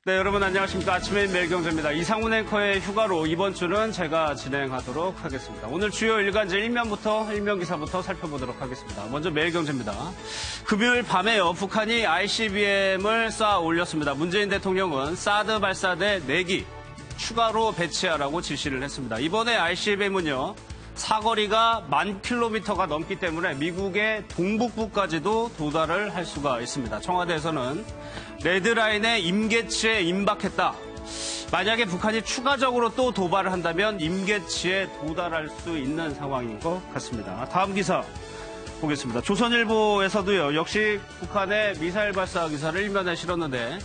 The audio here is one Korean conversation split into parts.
네, 여러분 안녕하십니까. 아침엔 매일경제입니다. 이상훈 앵커의 휴가로 이번 주는 제가 진행하도록 하겠습니다. 오늘 주요 일간지 일면 기사부터 살펴보도록 하겠습니다. 먼저 매일경제입니다. 금요일 밤에요. 북한이 ICBM을 쏴 올렸습니다. 문재인 대통령은 사드 발사대 4기 추가로 배치하라고 지시를 했습니다. 이번에 ICBM은요. 사거리가 10,000km가 넘기 때문에 미국의 동북부까지도 도달을 할 수가 있습니다. 청와대에서는 레드라인의 임계치에 임박했다. 만약에 북한이 추가적으로 또 도발을 한다면 임계치에 도달할 수 있는 상황인 것 같습니다. 다음 기사 보겠습니다. 조선일보에서도요. 역시 북한의 미사일 발사 기사를 일면에 실었는데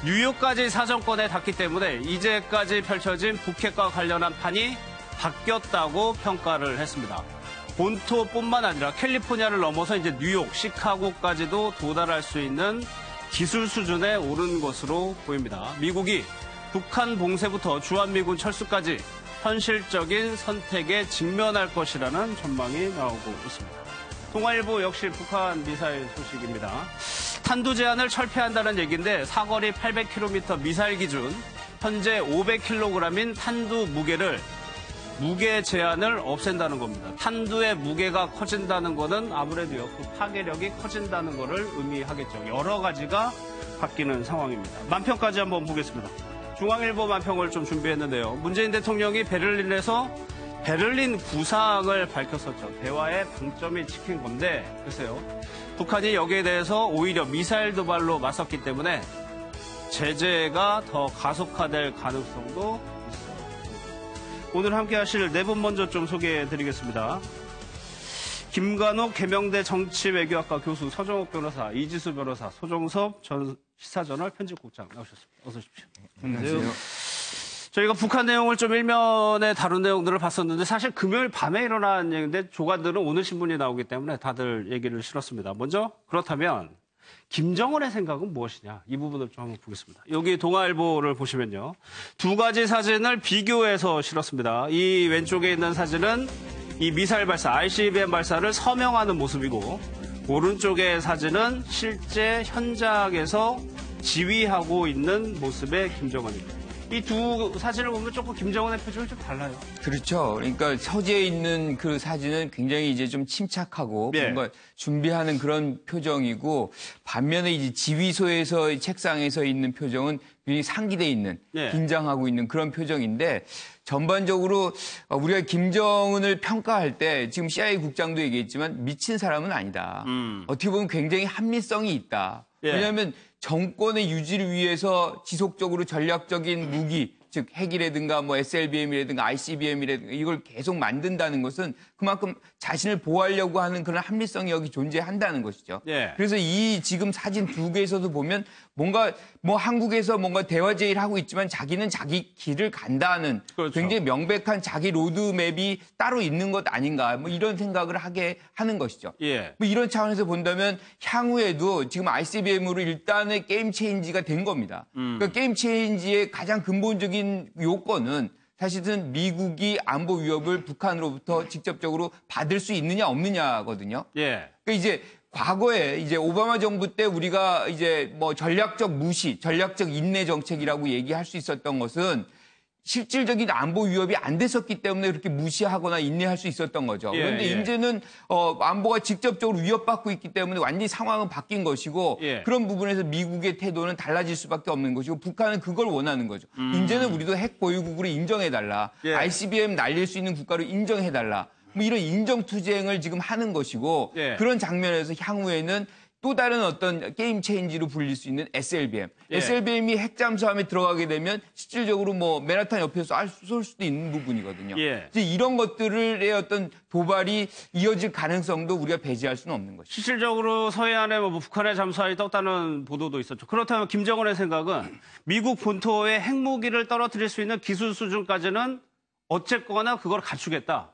뉴욕까지 사정권에 닿기 때문에 이제까지 펼쳐진 북핵과 관련한 판이 바뀌었다고 평가를 했습니다. 본토뿐만 아니라 캘리포니아를 넘어서 이제 뉴욕, 시카고까지도 도달할 수 있는 기술 수준에 오른 것으로 보입니다. 미국이 북한 봉쇄부터 주한미군 철수까지 현실적인 선택에 직면할 것이라는 전망이 나오고 있습니다. 동아일보 역시 북한 미사일 소식입니다. 탄두 제한을 철폐한다는 얘기인데 사거리 800km 미사일 기준 현재 500kg인 탄두 무게 제한을 없앤다는 겁니다. 탄두의 무게가 커진다는 거는 아무래도요, 그 파괴력이 커진다는 거를 의미하겠죠. 여러 가지가 바뀌는 상황입니다. 만평까지 한번 보겠습니다. 중앙일보 만평을 좀 준비했는데요. 문재인 대통령이 베를린에서 베를린 구상을 밝혔었죠. 대화의 방점이 찍힌 건데, 글쎄요. 북한이 여기에 대해서 오히려 미사일 도발로 맞섰기 때문에 제재가 더 가속화될 가능성도 있어요. 오늘 함께 하실 네 분 먼저 좀 소개해드리겠습니다. 김관옥 계명대 정치외교학과 교수, 서정옥 변호사, 이지수 변호사, 소정섭 전 시사저널 편집국장 나오셨습니다. 어서 오십시오. 안녕하세요. 저희가 북한 내용을 좀 일면에 다룬 내용들을 봤었는데 사실 금요일 밤에 일어난 얘기인데 조간들은 오늘 신문이 나오기 때문에 다들 얘기를 실었습니다. 먼저 그렇다면 김정은의 생각은 무엇이냐, 이 부분을 좀 한번 보겠습니다. 여기 동아일보를 보시면요. 두 가지 사진을 비교해서 실었습니다. 이 왼쪽에 있는 사진은 이 미사일 발사, ICBM 발사를 서명하는 모습이고 오른쪽의 사진은 실제 현장에서 지휘하고 있는 모습의 김정은입니다. 이 두 사진을 보면 조금 김정은의 표정이 좀 달라요. 그렇죠. 그러니까 서재에 있는 그 사진은 굉장히 이제 좀 침착하고 뭔가 준비하는 그런 표정이고 반면에 이제 지휘소에서 책상에서 있는 표정은 굉장히 상기돼 있는 긴장하고 있는 그런 표정인데 전반적으로 우리가 김정은을 평가할 때 지금 CIA 국장도 얘기했지만 미친 사람은 아니다. 어떻게 보면 굉장히 합리성이 있다. 왜냐하면 정권의 유지를 위해서 지속적으로 전략적인 무기, 즉 핵이라든가 뭐 SLBM이라든가 ICBM이라든가 이걸 계속 만든다는 것은 그만큼 자신을 보호하려고 하는 그런 합리성이 여기 존재한다는 것이죠. 그래서 이 지금 사진 두 개에서도 보면 뭔가 뭐 한국에서 뭔가 대화 제의를 하고 있지만 자기는 자기 길을 간다는 굉장히 명백한 자기 로드맵이 따로 있는 것 아닌가 뭐 이런 생각을 하게 하는 것이죠. 뭐 이런 차원에서 본다면 향후에도 지금 ICBM으로 일단의 게임 체인지가 된 겁니다. 그러니까 게임 체인지의 가장 근본적인 요건은 사실은 미국이 안보 위협을 북한으로부터 직접적으로 받을 수 있느냐 없느냐거든요. 그러니까 이제 과거에 이제 오바마 정부 때 우리가 이제 뭐 전략적 무시, 전략적 인내 정책이라고 얘기할 수 있었던 것은 실질적인 안보 위협이 안 됐었기 때문에 그렇게 무시하거나 인내할 수 있었던 거죠. 그런데 이제는 안보가 직접적으로 위협받고 있기 때문에 완전히 상황은 바뀐 것이고 그런 부분에서 미국의 태도는 달라질 수밖에 없는 것이고 북한은 그걸 원하는 거죠. 이제는 우리도 핵 보유국으로 인정해달라. ICBM 날릴 수 있는 국가로 인정해달라. 뭐 이런 인정투쟁을 지금 하는 것이고 그런 장면에서 향후에는 또 다른 어떤 게임 체인지로 불릴 수 있는 SLBM. SLBM이 핵 잠수함에 들어가게 되면 실질적으로 뭐 맨하탄 옆에서 쏠 수도 있는 부분이거든요. 이제 이런 것들의 어떤 도발이 이어질 가능성도 우리가 배제할 수는 없는 것이죠. 실질적으로 서해안에 뭐 북한의 잠수함이 떴다는 보도도 있었죠. 그렇다면 김정은의 생각은 미국 본토에 핵무기를 떨어뜨릴 수 있는 기술 수준까지는 어쨌거나 그걸 갖추겠다.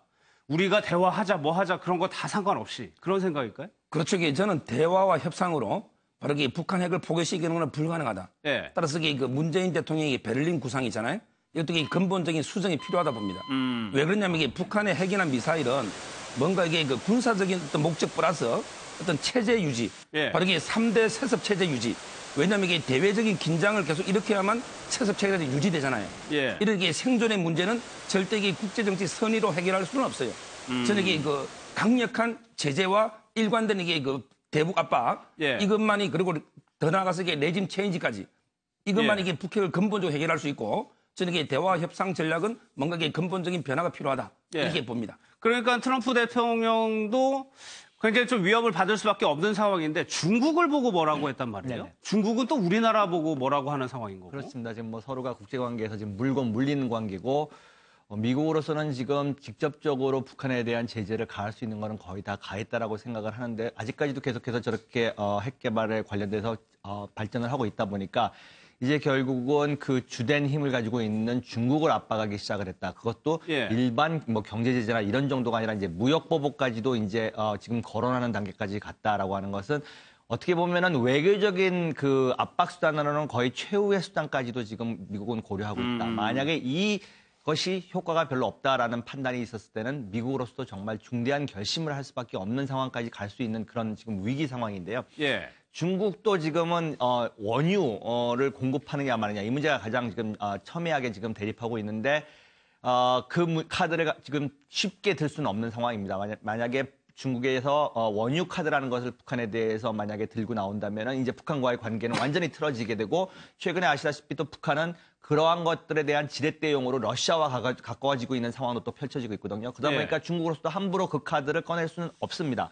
우리가 대화하자 뭐 하자 그런 거 다 상관없이 그런 생각일까요? 그렇죠. 저는 대화와 협상으로 바로 북한 핵을 포기시키는 건 불가능하다. 따라서 그 문재인 대통령이 베를린 구상이잖아요. 이것도 근본적인 수정이 필요하다 봅니다. 왜 그러냐면 이게 북한의 핵이나 미사일은 뭔가 이게 그 군사적인 어떤 목적 플러스 어떤 체제 유지, 바로 이게 3대 세습 체제 유지, 왜냐하면 이게 대외적인 긴장을 계속 일으켜야만 체습 체계가 유지되잖아요. 예. 이렇게 생존의 문제는 절대 이게 국제정치 선의로 해결할 수는 없어요. 저는 이게 그 강력한 제재와 일관된 이게 그 대북 압박 예. 이것만이 그리고 더 나아가서 이게 레짐 체인지까지 이것만이 이게 북핵을 근본적으로 해결할 수 있고 저는 이게 대화 협상 전략은 뭔가 이게 근본적인 변화가 필요하다 예. 이렇게 봅니다. 그러니까 트럼프 대통령도 굉장히 좀 위협을 받을 수밖에 없는 상황인데 중국을 보고 뭐라고 했단 말이에요? 네네. 중국은 또 우리나라 보고 뭐라고 하는 상황인 거고. 그렇습니다. 지금 뭐 서로가 국제관계에서 지금 물고 물리는 관계고 미국으로서는 지금 직접적으로 북한에 대한 제재를 가할 수 있는 거는 거의 다 가했다라고 생각을 하는데 아직까지도 계속해서 저렇게 핵 개발에 관련돼서 발전을 하고 있다 보니까 이제 결국은 그 주된 힘을 가지고 있는 중국을 압박하기 시작을 했다. 그것도 예. 일반 뭐 경제 제재나 이런 정도가 아니라 이제 무역 보복까지도 이제 지금 거론하는 단계까지 갔다라고 하는 것은 어떻게 보면은 외교적인 그 압박 수단으로는 거의 최후의 수단까지도 지금 미국은 고려하고 있다. 만약에 이것이 효과가 별로 없다라는 판단이 있었을 때는 미국으로서도 정말 중대한 결심을 할 수밖에 없는 상황까지 갈 수 있는 그런 지금 위기 상황인데요. 예. 중국도 지금은 원유를 공급하느냐 마느냐 이 문제가 가장 지금 첨예하게 지금 대립하고 있는데 그 카드를 지금 쉽게 들 수는 없는 상황입니다. 만약에 중국에서 원유 카드라는 것을 북한에 대해서 만약에 들고 나온다면은 이제 북한과의 관계는 완전히 틀어지게 되고 최근에 아시다시피 또 북한은 그러한 것들에 대한 지렛대용으로 러시아와 가까워지고 있는 상황도 또 펼쳐지고 있거든요. 그러다 보니까 중국으로서도 함부로 그 카드를 꺼낼 수는 없습니다.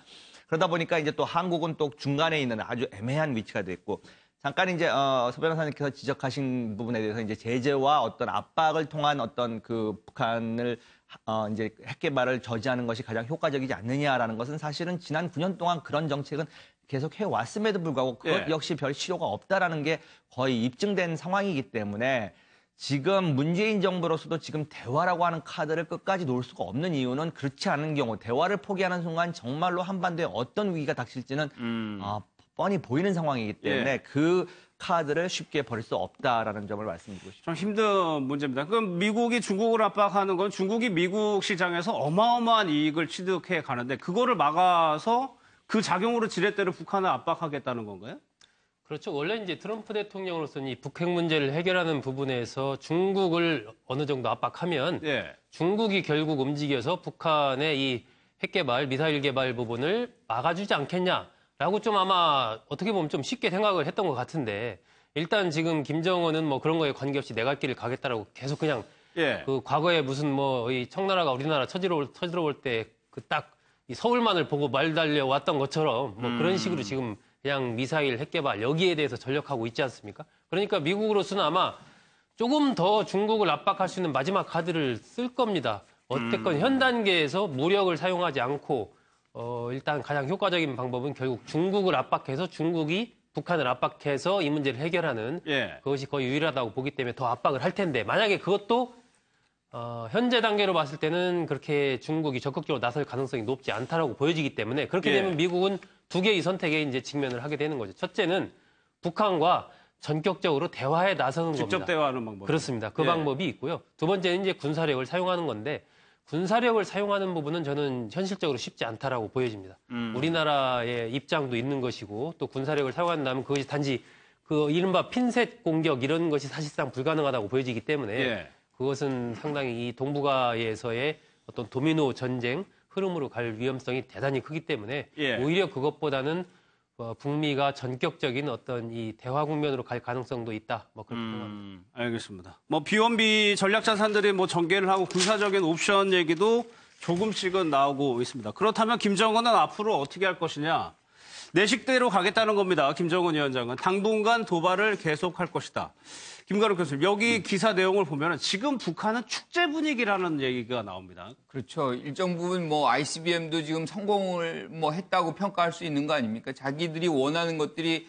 그러다 보니까 이제 또 한국은 또 중간에 있는 아주 애매한 위치가 됐고 잠깐 이제 서 변호사님께서 지적하신 부분에 대해서 이제 제재와 어떤 압박을 통한 어떤 그 북한을 이제 핵 개발을 저지하는 것이 가장 효과적이지 않느냐라는 것은 사실은 지난 9년 동안 그런 정책은 계속 해왔음에도 불구하고 그것 역시 별 실효가 없다라는 게 거의 입증된 상황이기 때문에 지금 문재인 정부로서도 지금 대화라고 하는 카드를 끝까지 놓을 수가 없는 이유는 그렇지 않은 경우 대화를 포기하는 순간 정말로 한반도에 어떤 위기가 닥칠지는 뻔히 보이는 상황이기 때문에 그 카드를 쉽게 버릴 수 없다라는 점을 말씀드리고 싶습니다. 좀 힘든 문제입니다. 그럼 미국이 중국을 압박하는 건 중국이 미국 시장에서 어마어마한 이익을 취득해 가는데 그거를 막아서 그 작용으로 지렛대로 북한을 압박하겠다는 건가요? 그렇죠. 원래 이제 트럼프 대통령으로서는 이 북핵 문제를 해결하는 부분에서 중국을 어느 정도 압박하면 중국이 결국 움직여서 북한의 이 핵 개발, 미사일 개발 부분을 막아주지 않겠냐라고 좀 아마 어떻게 보면 좀 쉽게 생각을 했던 것 같은데 일단 지금 김정은은 뭐 그런 거에 관계없이 내 갈 길을 가겠다라고 계속 그냥 그 과거에 무슨 뭐 이 청나라가 우리나라 쳐들어올 때 그 딱 이 서울만을 보고 말 달려왔던 것처럼 뭐 그런 식으로 지금 그냥 미사일 핵 개발 여기에 대해서 전력하고 있지 않습니까? 그러니까 미국으로서는 아마 조금 더 중국을 압박할 수 있는 마지막 카드를 쓸 겁니다. 어쨌건 현 단계에서 무력을 사용하지 않고 일단 가장 효과적인 방법은 결국 중국을 압박해서 중국이 북한을 압박해서 이 문제를 해결하는 그것이 거의 유일하다고 보기 때문에 더 압박을 할 텐데 만약에 그것도 현재 단계로 봤을 때는 그렇게 중국이 적극적으로 나설 가능성이 높지 않다라고 보여지기 때문에 그렇게 되면 미국은 두 개의 선택에 이제 직면을 하게 되는 거죠. 첫째는 북한과 전격적으로 대화에 나서는 겁니다. 직접 대화하는 방법. 그렇습니다. 그 방법이 있고요. 두 번째는 이제 군사력을 사용하는 건데 군사력을 사용하는 부분은 저는 현실적으로 쉽지 않다라고 보여집니다. 우리나라의 입장도 있는 것이고 또 군사력을 사용한다면 그것이 단지 그 이른바 핀셋 공격 이런 것이 사실상 불가능하다고 보여지기 때문에 그것은 상당히 이 동북아에서의 어떤 도미노 전쟁 흐름으로 갈 위험성이 대단히 크기 때문에 오히려 그것보다는 북미가 전격적인 어떤 이 대화 국면으로 갈 가능성도 있다. 뭐 그렇게 생각합니다. 알겠습니다. 뭐 비원비 전략 자산들이 뭐 전개를 하고 군사적인 옵션 얘기도 조금씩은 나오고 있습니다. 그렇다면 김정은은 앞으로 어떻게 할 것이냐? 내식대로 가겠다는 겁니다. 김정은 위원장은 당분간 도발을 계속할 것이다. 김가루 교수님, 여기 기사 내용을 보면 지금 북한은 축제 분위기라는 얘기가 나옵니다. 그렇죠. 일정 부분 뭐 ICBM도 지금 성공을 뭐 했다고 평가할 수 있는 거 아닙니까? 자기들이 원하는 것들이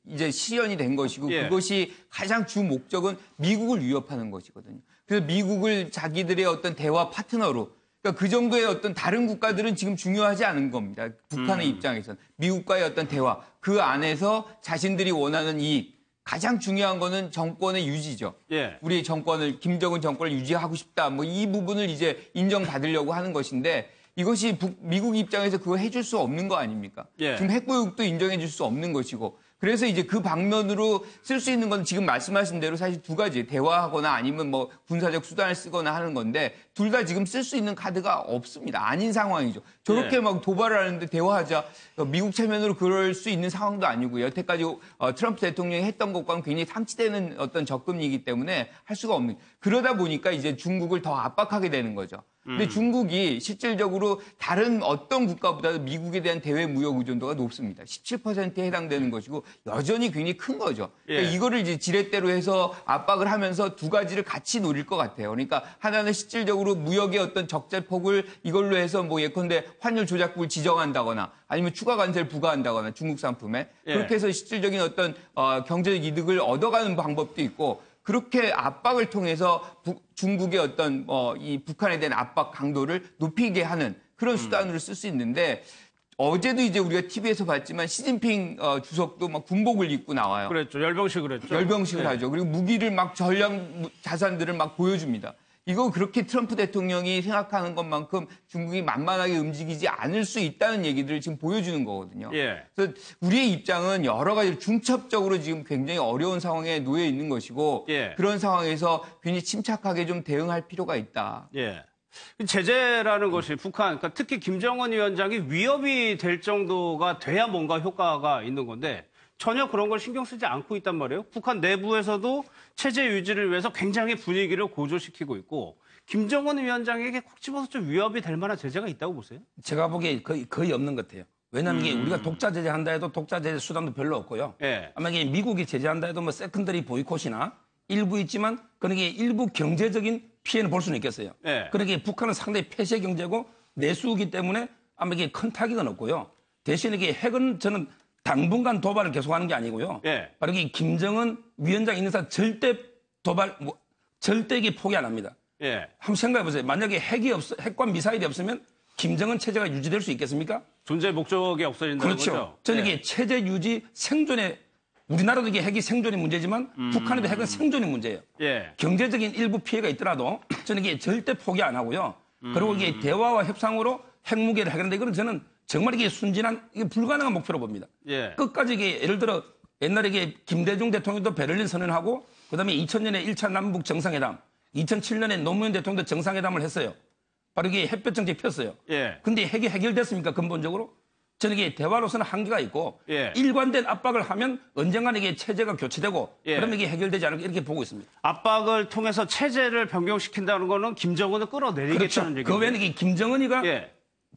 이제 실현이 된 것이고 그것이 가장 주 목적은 미국을 위협하는 것이거든요. 그래서 미국을 자기들의 어떤 대화 파트너로 그러니까 그 정도의 어떤 다른 국가들은 지금 중요하지 않은 겁니다. 북한의 입장에서는. 미국과의 어떤 대화, 그 안에서 자신들이 원하는 이익, 가장 중요한 거는 정권의 유지죠. 우리 정권을, 김정은 정권을 유지하고 싶다. 뭐 이 부분을 이제 인정받으려고 하는 것인데 이것이 미국 입장에서 그거 해줄 수 없는 거 아닙니까? 지금 핵보유국도 인정해 줄 수 없는 것이고 그래서 이제 그 방면으로 쓸 수 있는 건 지금 말씀하신 대로 사실 두 가지. 대화하거나 아니면 뭐 군사적 수단을 쓰거나 하는 건데 둘 다 지금 쓸 수 있는 카드가 없습니다. 아닌 상황이죠. 저렇게 막 도발을 하는데 대화하자. 미국 체면으로 그럴 수 있는 상황도 아니고요. 여태까지 트럼프 대통령이 했던 것과는 굉장히 상치되는 어떤 접근이기 때문에 할 수가 없는. 그러다 보니까 이제 중국을 더 압박하게 되는 거죠. 근데 중국이 실질적으로 다른 어떤 국가보다도 미국에 대한 대외 무역 의존도가 높습니다. 17%에 해당되는 것이고 여전히 굉장히 큰 거죠. 그러니까 이거를 이제 지렛대로 해서 압박을 하면서 두 가지를 같이 노릴 것 같아요. 그러니까 하나는 실질적으로 무역의 어떤 적재폭을 이걸로 해서 뭐 예컨대 환율 조작국을 지정한다거나 아니면 추가 관세를 부과한다거나 중국 상품에 그렇게 해서 실질적인 어떤 경제적 이득을 얻어가는 방법도 있고 그렇게 압박을 통해서 중국의 어떤 이 북한에 대한 압박 강도를 높이게 하는 그런 수단으로 쓸 수 있는데 어제도 이제 우리가 TV에서 봤지만 시진핑 주석도 막 군복을 입고 나와요. 그랬죠. 열병식을 했죠. 열병식을 하죠. 그리고 무기를 막 전략 자산들을 막 보여줍니다. 이거 그렇게 트럼프 대통령이 생각하는 것만큼 중국이 만만하게 움직이지 않을 수 있다는 얘기들을 지금 보여주는 거거든요. 그래서 우리의 입장은 여러 가지 중첩적으로 지금 굉장히 어려운 상황에 놓여 있는 것이고 그런 상황에서 굉장히 침착하게 좀 대응할 필요가 있다. 제재라는 것이 북한, 그러니까 특히 김정은 위원장이 위협이 될 정도가 돼야 뭔가 효과가 있는 건데 전혀 그런 걸 신경 쓰지 않고 있단 말이에요. 북한 내부에서도 체제 유지를 위해서 굉장히 분위기를 고조시키고 있고 김정은 위원장에게 콕 집어서 좀 위협이 될 만한 제재가 있다고 보세요? 제가 보기에 거의 없는 것 같아요. 왜냐하면 이게 우리가 독자 제재한다 해도 독자 제재 수단도 별로 없고요. 아마 이게 미국이 제재한다 해도 뭐 세컨더리 보이콧이나 일부 있지만 그런 게 일부 경제적인 피해는 볼 수는 있겠어요. 그러니까 북한은 상당히 폐쇄 경제고 내수이기 때문에 아마 이게 큰 타격은 없고요. 대신 이게 핵은 저는 당분간 도발을 계속하는 게 아니고요. 바로 이 김정은 위원장 있는 사 절대 도발, 절대 이게 포기 안 합니다. 한번 생각해 보세요. 만약에 핵과 미사일이 없으면 김정은 체제가 유지될 수 있겠습니까? 존재 목적이 없어진다는 그렇죠. 거죠. 저는 이게 체제 유지 생존의 우리나라도 이게 핵이 생존의 문제지만 북한에도 핵은 생존의 문제예요. 경제적인 일부 피해가 있더라도 저는 이게 절대 포기 안 하고요. 그리고 이게 대화와 협상으로 핵무기를 해결한다. 이거는 저는 정말 이게 순진한, 이게 불가능한 목표로 봅니다. 끝까지 이게 예를 들어 옛날에 이게 김대중 대통령도 베를린 선언하고 그다음에 2000년에 1차 남북 정상회담, 2007년에 노무현 대통령도 정상회담을 했어요. 바로 이게 햇볕 정책 폈어요. 근데 핵이 해결됐습니까? 근본적으로? 저는 이게 대화로서는 한계가 있고 일관된 압박을 하면 언젠가는 이게 체제가 교체되고 그러면 이게 해결되지 않을까 이렇게 보고 있습니다. 압박을 통해서 체제를 변경시킨다는 거는 김정은을 끌어내리겠다는 얘기죠. 그 외에는 이게 김정은이가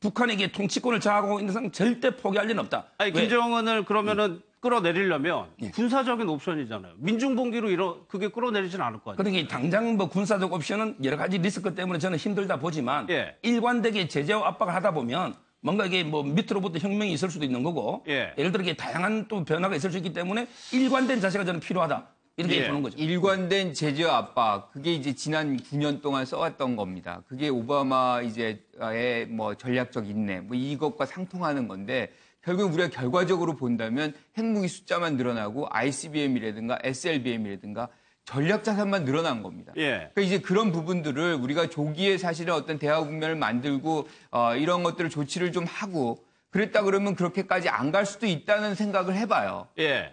북한에게 통치권을 장악하고 있는 상황 절대 포기할 리는 없다. 아니, 김정은을 그러면은 끌어내리려면 군사적인 옵션이잖아요. 민중봉기로 그게 끌어내리지는 않을 거 아니에요. 그러니까 당장 뭐 군사적 옵션은 여러 가지 리스크 때문에 저는 힘들다 보지만 일관되게 제재와 압박을 하다 보면 뭔가 이게 뭐 밑으로부터 혁명이 있을 수도 있는 거고 예를 들어 이게 다양한 또 변화가 있을 수 있기 때문에 일관된 자세가 저는 필요하다. 이렇게 보는 거죠. 일관된 제재와 압박, 그게 이제 지난 9년 동안 써왔던 겁니다. 그게 오바마 이제의 뭐 전략적 인내, 뭐 이것과 상통하는 건데 결국 우리가 결과적으로 본다면 핵무기 숫자만 늘어나고 ICBM이라든가 SLBM이라든가 전략 자산만 늘어난 겁니다. 그러니까 이제 그런 부분들을 우리가 조기에 사실은 어떤 대화 국면을 만들고 이런 것들을 조치를 좀 하고 그랬다 그러면 그렇게까지 안 갈 수도 있다는 생각을 해봐요.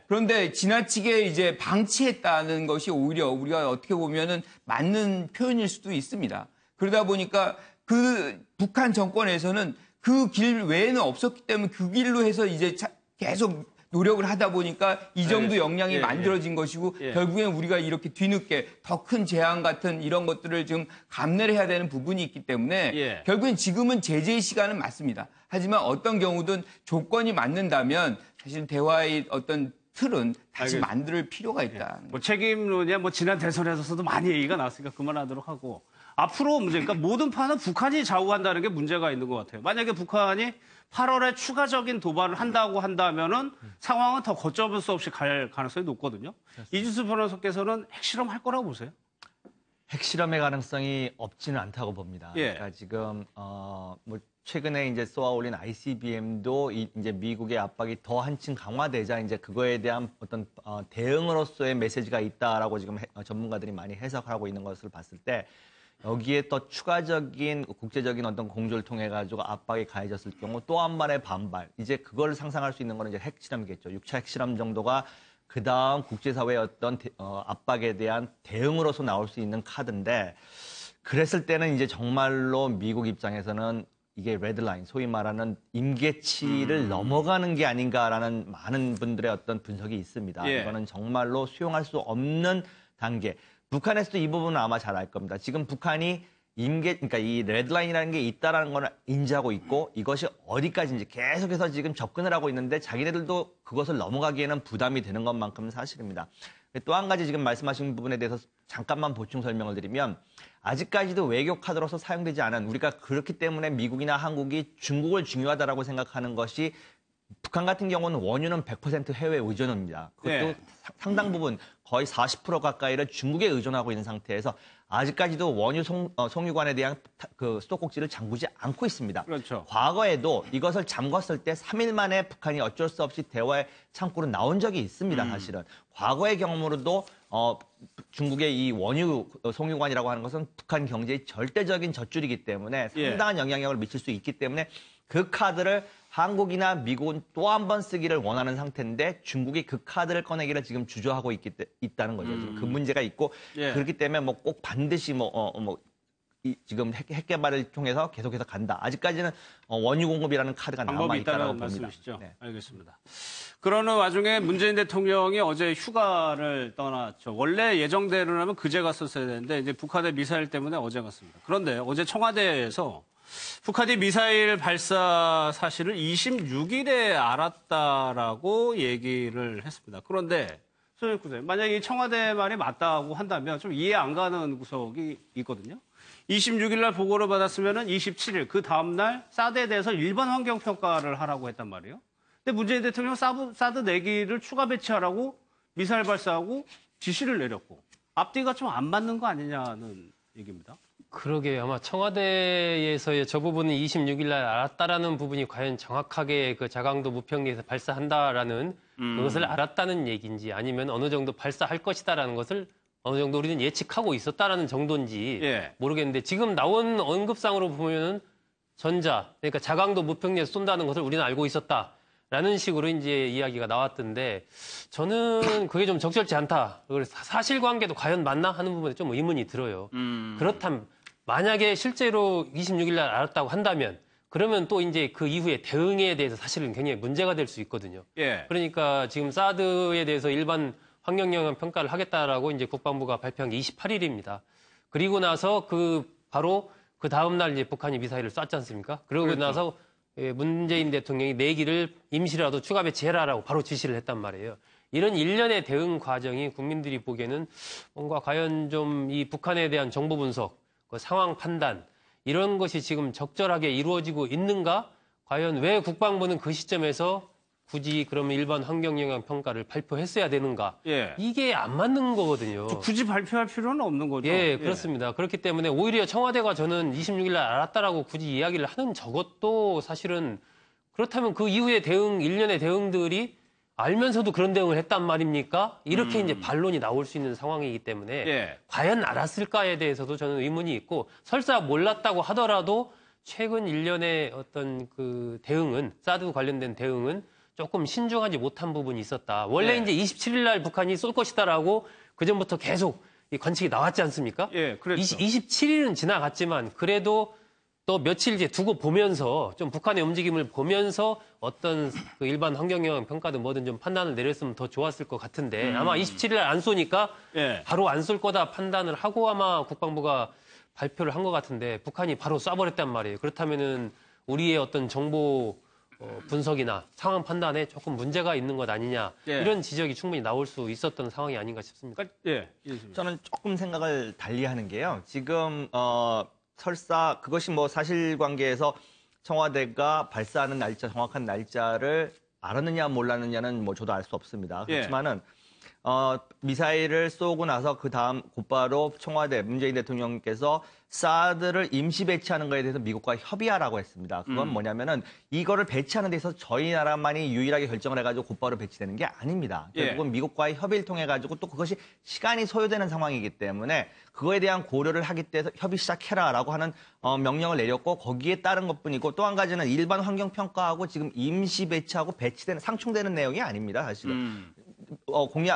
그런데 지나치게 이제 방치했다는 것이 오히려 우리가 어떻게 보면은 맞는 표현일 수도 있습니다. 그러다 보니까 그 북한 정권에서는 그 길 외에는 없었기 때문에 그 길로 해서 이제 계속 노력을 하다 보니까 이 정도 역량이 만들어진 것이고 결국엔 우리가 이렇게 뒤늦게 더 큰 재앙 같은 이런 것들을 지금 감내를 해야 되는 부분이 있기 때문에 결국엔 지금은 제재의 시간은 맞습니다. 하지만 어떤 경우든 조건이 맞는다면 사실 대화의 어떤 틀은 다시 만들 필요가 있다. 뭐 책임론이야 뭐 지난 대선에서도 많이 얘기가 나왔으니까 그만하도록 하고 앞으로 문제, 그러니까 모든 판은 북한이 좌우한다는 게 문제가 있는 것 같아요. 만약에 북한이 8월에 추가적인 도발을 한다고 한다면은 상황은 더 걷잡을 수 없이 갈 가능성이 높거든요. 이준수 변호사께서는 핵실험 할 거라고 보세요? 핵실험의 가능성이 없지는 않다고 봅니다. 그러니까 지금 뭐 최근에 이제 쏘아올린 ICBM도 이제 미국의 압박이 더 한층 강화되자 이제 그거에 대한 어떤 대응으로서의 메시지가 있다라고 지금 전문가들이 많이 해석하고 있는 것을 봤을 때 여기에 또 추가적인 국제적인 어떤 공조를 통해 가지고 압박이 가해졌을 경우 또 한 번의 반발. 이제 그걸 상상할 수 있는 거는 이제 핵실험이겠죠. 6차 핵실험 정도가 그다음 국제사회의 어떤 압박에 대한 대응으로서 나올 수 있는 카드인데 그랬을 때는 이제 정말로 미국 입장에서는 이게 레드라인, 소위 말하는 임계치를 넘어가는 게 아닌가라는 많은 분들의 어떤 분석이 있습니다. 예. 이거는 정말로 수용할 수 없는 단계. 북한에서도 이 부분은 아마 잘 알 겁니다. 지금 북한이 그러니까 이 레드라인이라는 게 있다라는 걸 인지하고 있고 이것이 어디까지인지 계속해서 지금 접근을 하고 있는데 자기네들도 그것을 넘어가기에는 부담이 되는 것만큼은 사실입니다. 또 한 가지 지금 말씀하신 부분에 대해서 잠깐만 보충 설명을 드리면 아직까지도 외교 카드로서 사용되지 않은 우리가 그렇기 때문에 미국이나 한국이 중국을 중요하다라고 생각하는 것이 북한 같은 경우는 원유는 100% 해외 의존입니다. 그것도 네. 상당 부분 거의 40% 가까이를 중국에 의존하고 있는 상태에서 아직까지도 원유 송유관에 대한 그 수도꼭지를 잠그지 않고 있습니다. 그렇죠. 과거에도 이것을 잠궜을 때 3일 만에 북한이 어쩔 수 없이 대화의 창구로 나온 적이 있습니다. 사실은. 과거의 경험으로도 중국의 이 원유 송유관이라고 하는 것은 북한 경제의 절대적인 젖줄이기 때문에 상당한 영향력을 미칠 수 있기 때문에 그 카드를 한국이나 미국은 또 한 번 쓰기를 원하는 상태인데 중국이 그 카드를 꺼내기를 지금 주저하고 있다는 거죠. 지금 그 문제가 있고 그렇기 때문에 뭐 꼭 반드시 지금 핵 개발을 통해서 계속해서 간다. 아직까지는 원유 공급이라는 카드가 남아 있다라고 봅니다. 말씀이시죠? 네. 알겠습니다. 그러는 와중에 문재인 대통령이 어제 휴가를 떠났죠. 원래 예정대로라면 그제 갔었어야 되는데 이제 북한의 미사일 때문에 어제 갔습니다. 그런데 어제 청와대에서 북한이 미사일 발사 사실을 26일에 알았다라고 얘기를 했습니다. 그런데 손익 구세요. 만약에 이 청와대 말이 맞다고 한다면 좀 이해 안 가는 구석이 있거든요. 26일 날 보고를 받았으면 27일 그 다음 날 사드에 대해서 일반 환경 평가를 하라고 했단 말이에요. 근데 문재인 대통령은 사드 4기를 추가 배치하라고 미사일 발사하고 지시를 내렸고 앞뒤가 좀 안 맞는 거 아니냐는 얘기입니다. 그러게 아마 청와대에서의 저 부분은 26일 날 알았다라는 부분이 과연 정확하게 그 자강도 무평리에서 발사한다라는 그것을 알았다는 얘기인지 아니면 어느 정도 발사할 것이다라는 것을 어느 정도 우리는 예측하고 있었다라는 정도인지 모르겠는데 지금 나온 언급상으로 보면은 그러니까 자강도 무평리에서 쏜다는 것을 우리는 알고 있었다라는 식으로 이제 이야기가 나왔던데 저는 그게 좀 적절치 않다. 그래서 사실관계도 과연 맞나 하는 부분에 좀 의문이 들어요. 그렇다면 만약에 실제로 26일 날 알았다고 한다면 그러면 또 이제 그 이후에 대응에 대해서 사실은 굉장히 문제가 될 수 있거든요. 그러니까 지금 사드에 대해서 일반 환경 영향 평가를 하겠다라고 이제 국방부가 발표한 게 28일입니다. 그리고 나서 바로 그 다음 날 이제 북한이 미사일을 쐈지 않습니까? 그러고 나서 문재인 대통령이 4기를 임시라도 추가 배치해라라고 바로 지시를 했단 말이에요. 이런 일련의 대응 과정이 국민들이 보기에는 뭔가 과연 좀 이 북한에 대한 정보 분석, 그 상황 판단 이런 것이 지금 적절하게 이루어지고 있는가? 과연 왜 국방부는 그 시점에서 굳이 그러면 일반 환경영향 평가를 발표했어야 되는가? 이게 안 맞는 거거든요. 굳이 발표할 필요는 없는 거죠. 그렇습니다. 그렇기 때문에 오히려 청와대가 저는 26일 날 알았다라고 굳이 이야기를 하는 저것도 사실은 그렇다면 그 이후에 일련의 대응들이 알면서도 그런 대응을 했단 말입니까? 이렇게 이제 반론이 나올 수 있는 상황이기 때문에 과연 알았을까에 대해서도 저는 의문이 있고 설사 몰랐다고 하더라도 최근 일련의 어떤 그 대응은 사드 관련된 대응은 조금 신중하지 못한 부분이 있었다. 원래 이제 27일 날 북한이 쏠 것이다라고 그전부터 계속 이 관측이 나왔지 않습니까? 그랬죠. 27일은 지나갔지만 그래도 또 며칠 이제 두고 보면서 좀 북한의 움직임을 보면서 어떤 그 일반 환경영향 평가든 뭐든 좀 판단을 내렸으면 더 좋았을 것 같은데 아마 27일 날 안 쏘니까 바로 안 쏠 거다 판단을 하고 아마 국방부가 발표를 한 것 같은데 북한이 바로 쏴버렸단 말이에요. 그렇다면은 우리의 어떤 정보 분석이나 상황 판단에 조금 문제가 있는 것 아니냐 이런 지적이 충분히 나올 수 있었던 상황이 아닌가 싶습니다. 저는 조금 생각을 달리하는 게요. 지금 설사 그것이 뭐 사실관계에서 청와대가 발사하는 날짜 정확한 날짜를 알았느냐 몰랐느냐는 뭐 저도 알 수 없습니다. 그렇지만은 미사일을 쏘고 나서 그 다음 곧바로 청와대 문재인 대통령께서 사드를 임시 배치하는 거에 대해서 미국과 협의하라고 했습니다. 그건 뭐냐면은 이거를 배치하는 데 있어서 저희 나라만이 유일하게 결정을 해가지고 곧바로 배치되는 게 아닙니다. 결국은 미국과의 협의를 통해 가지고 또 그것이 시간이 소요되는 상황이기 때문에 그거에 대한 고려를 하기 때문에 협의 시작해라라고 하는 명령을 내렸고 거기에 따른 것뿐이고 또 한 가지는 일반 환경 평가하고 지금 임시 배치하고 배치되는 상충되는 내용이 아닙니다. 사실은.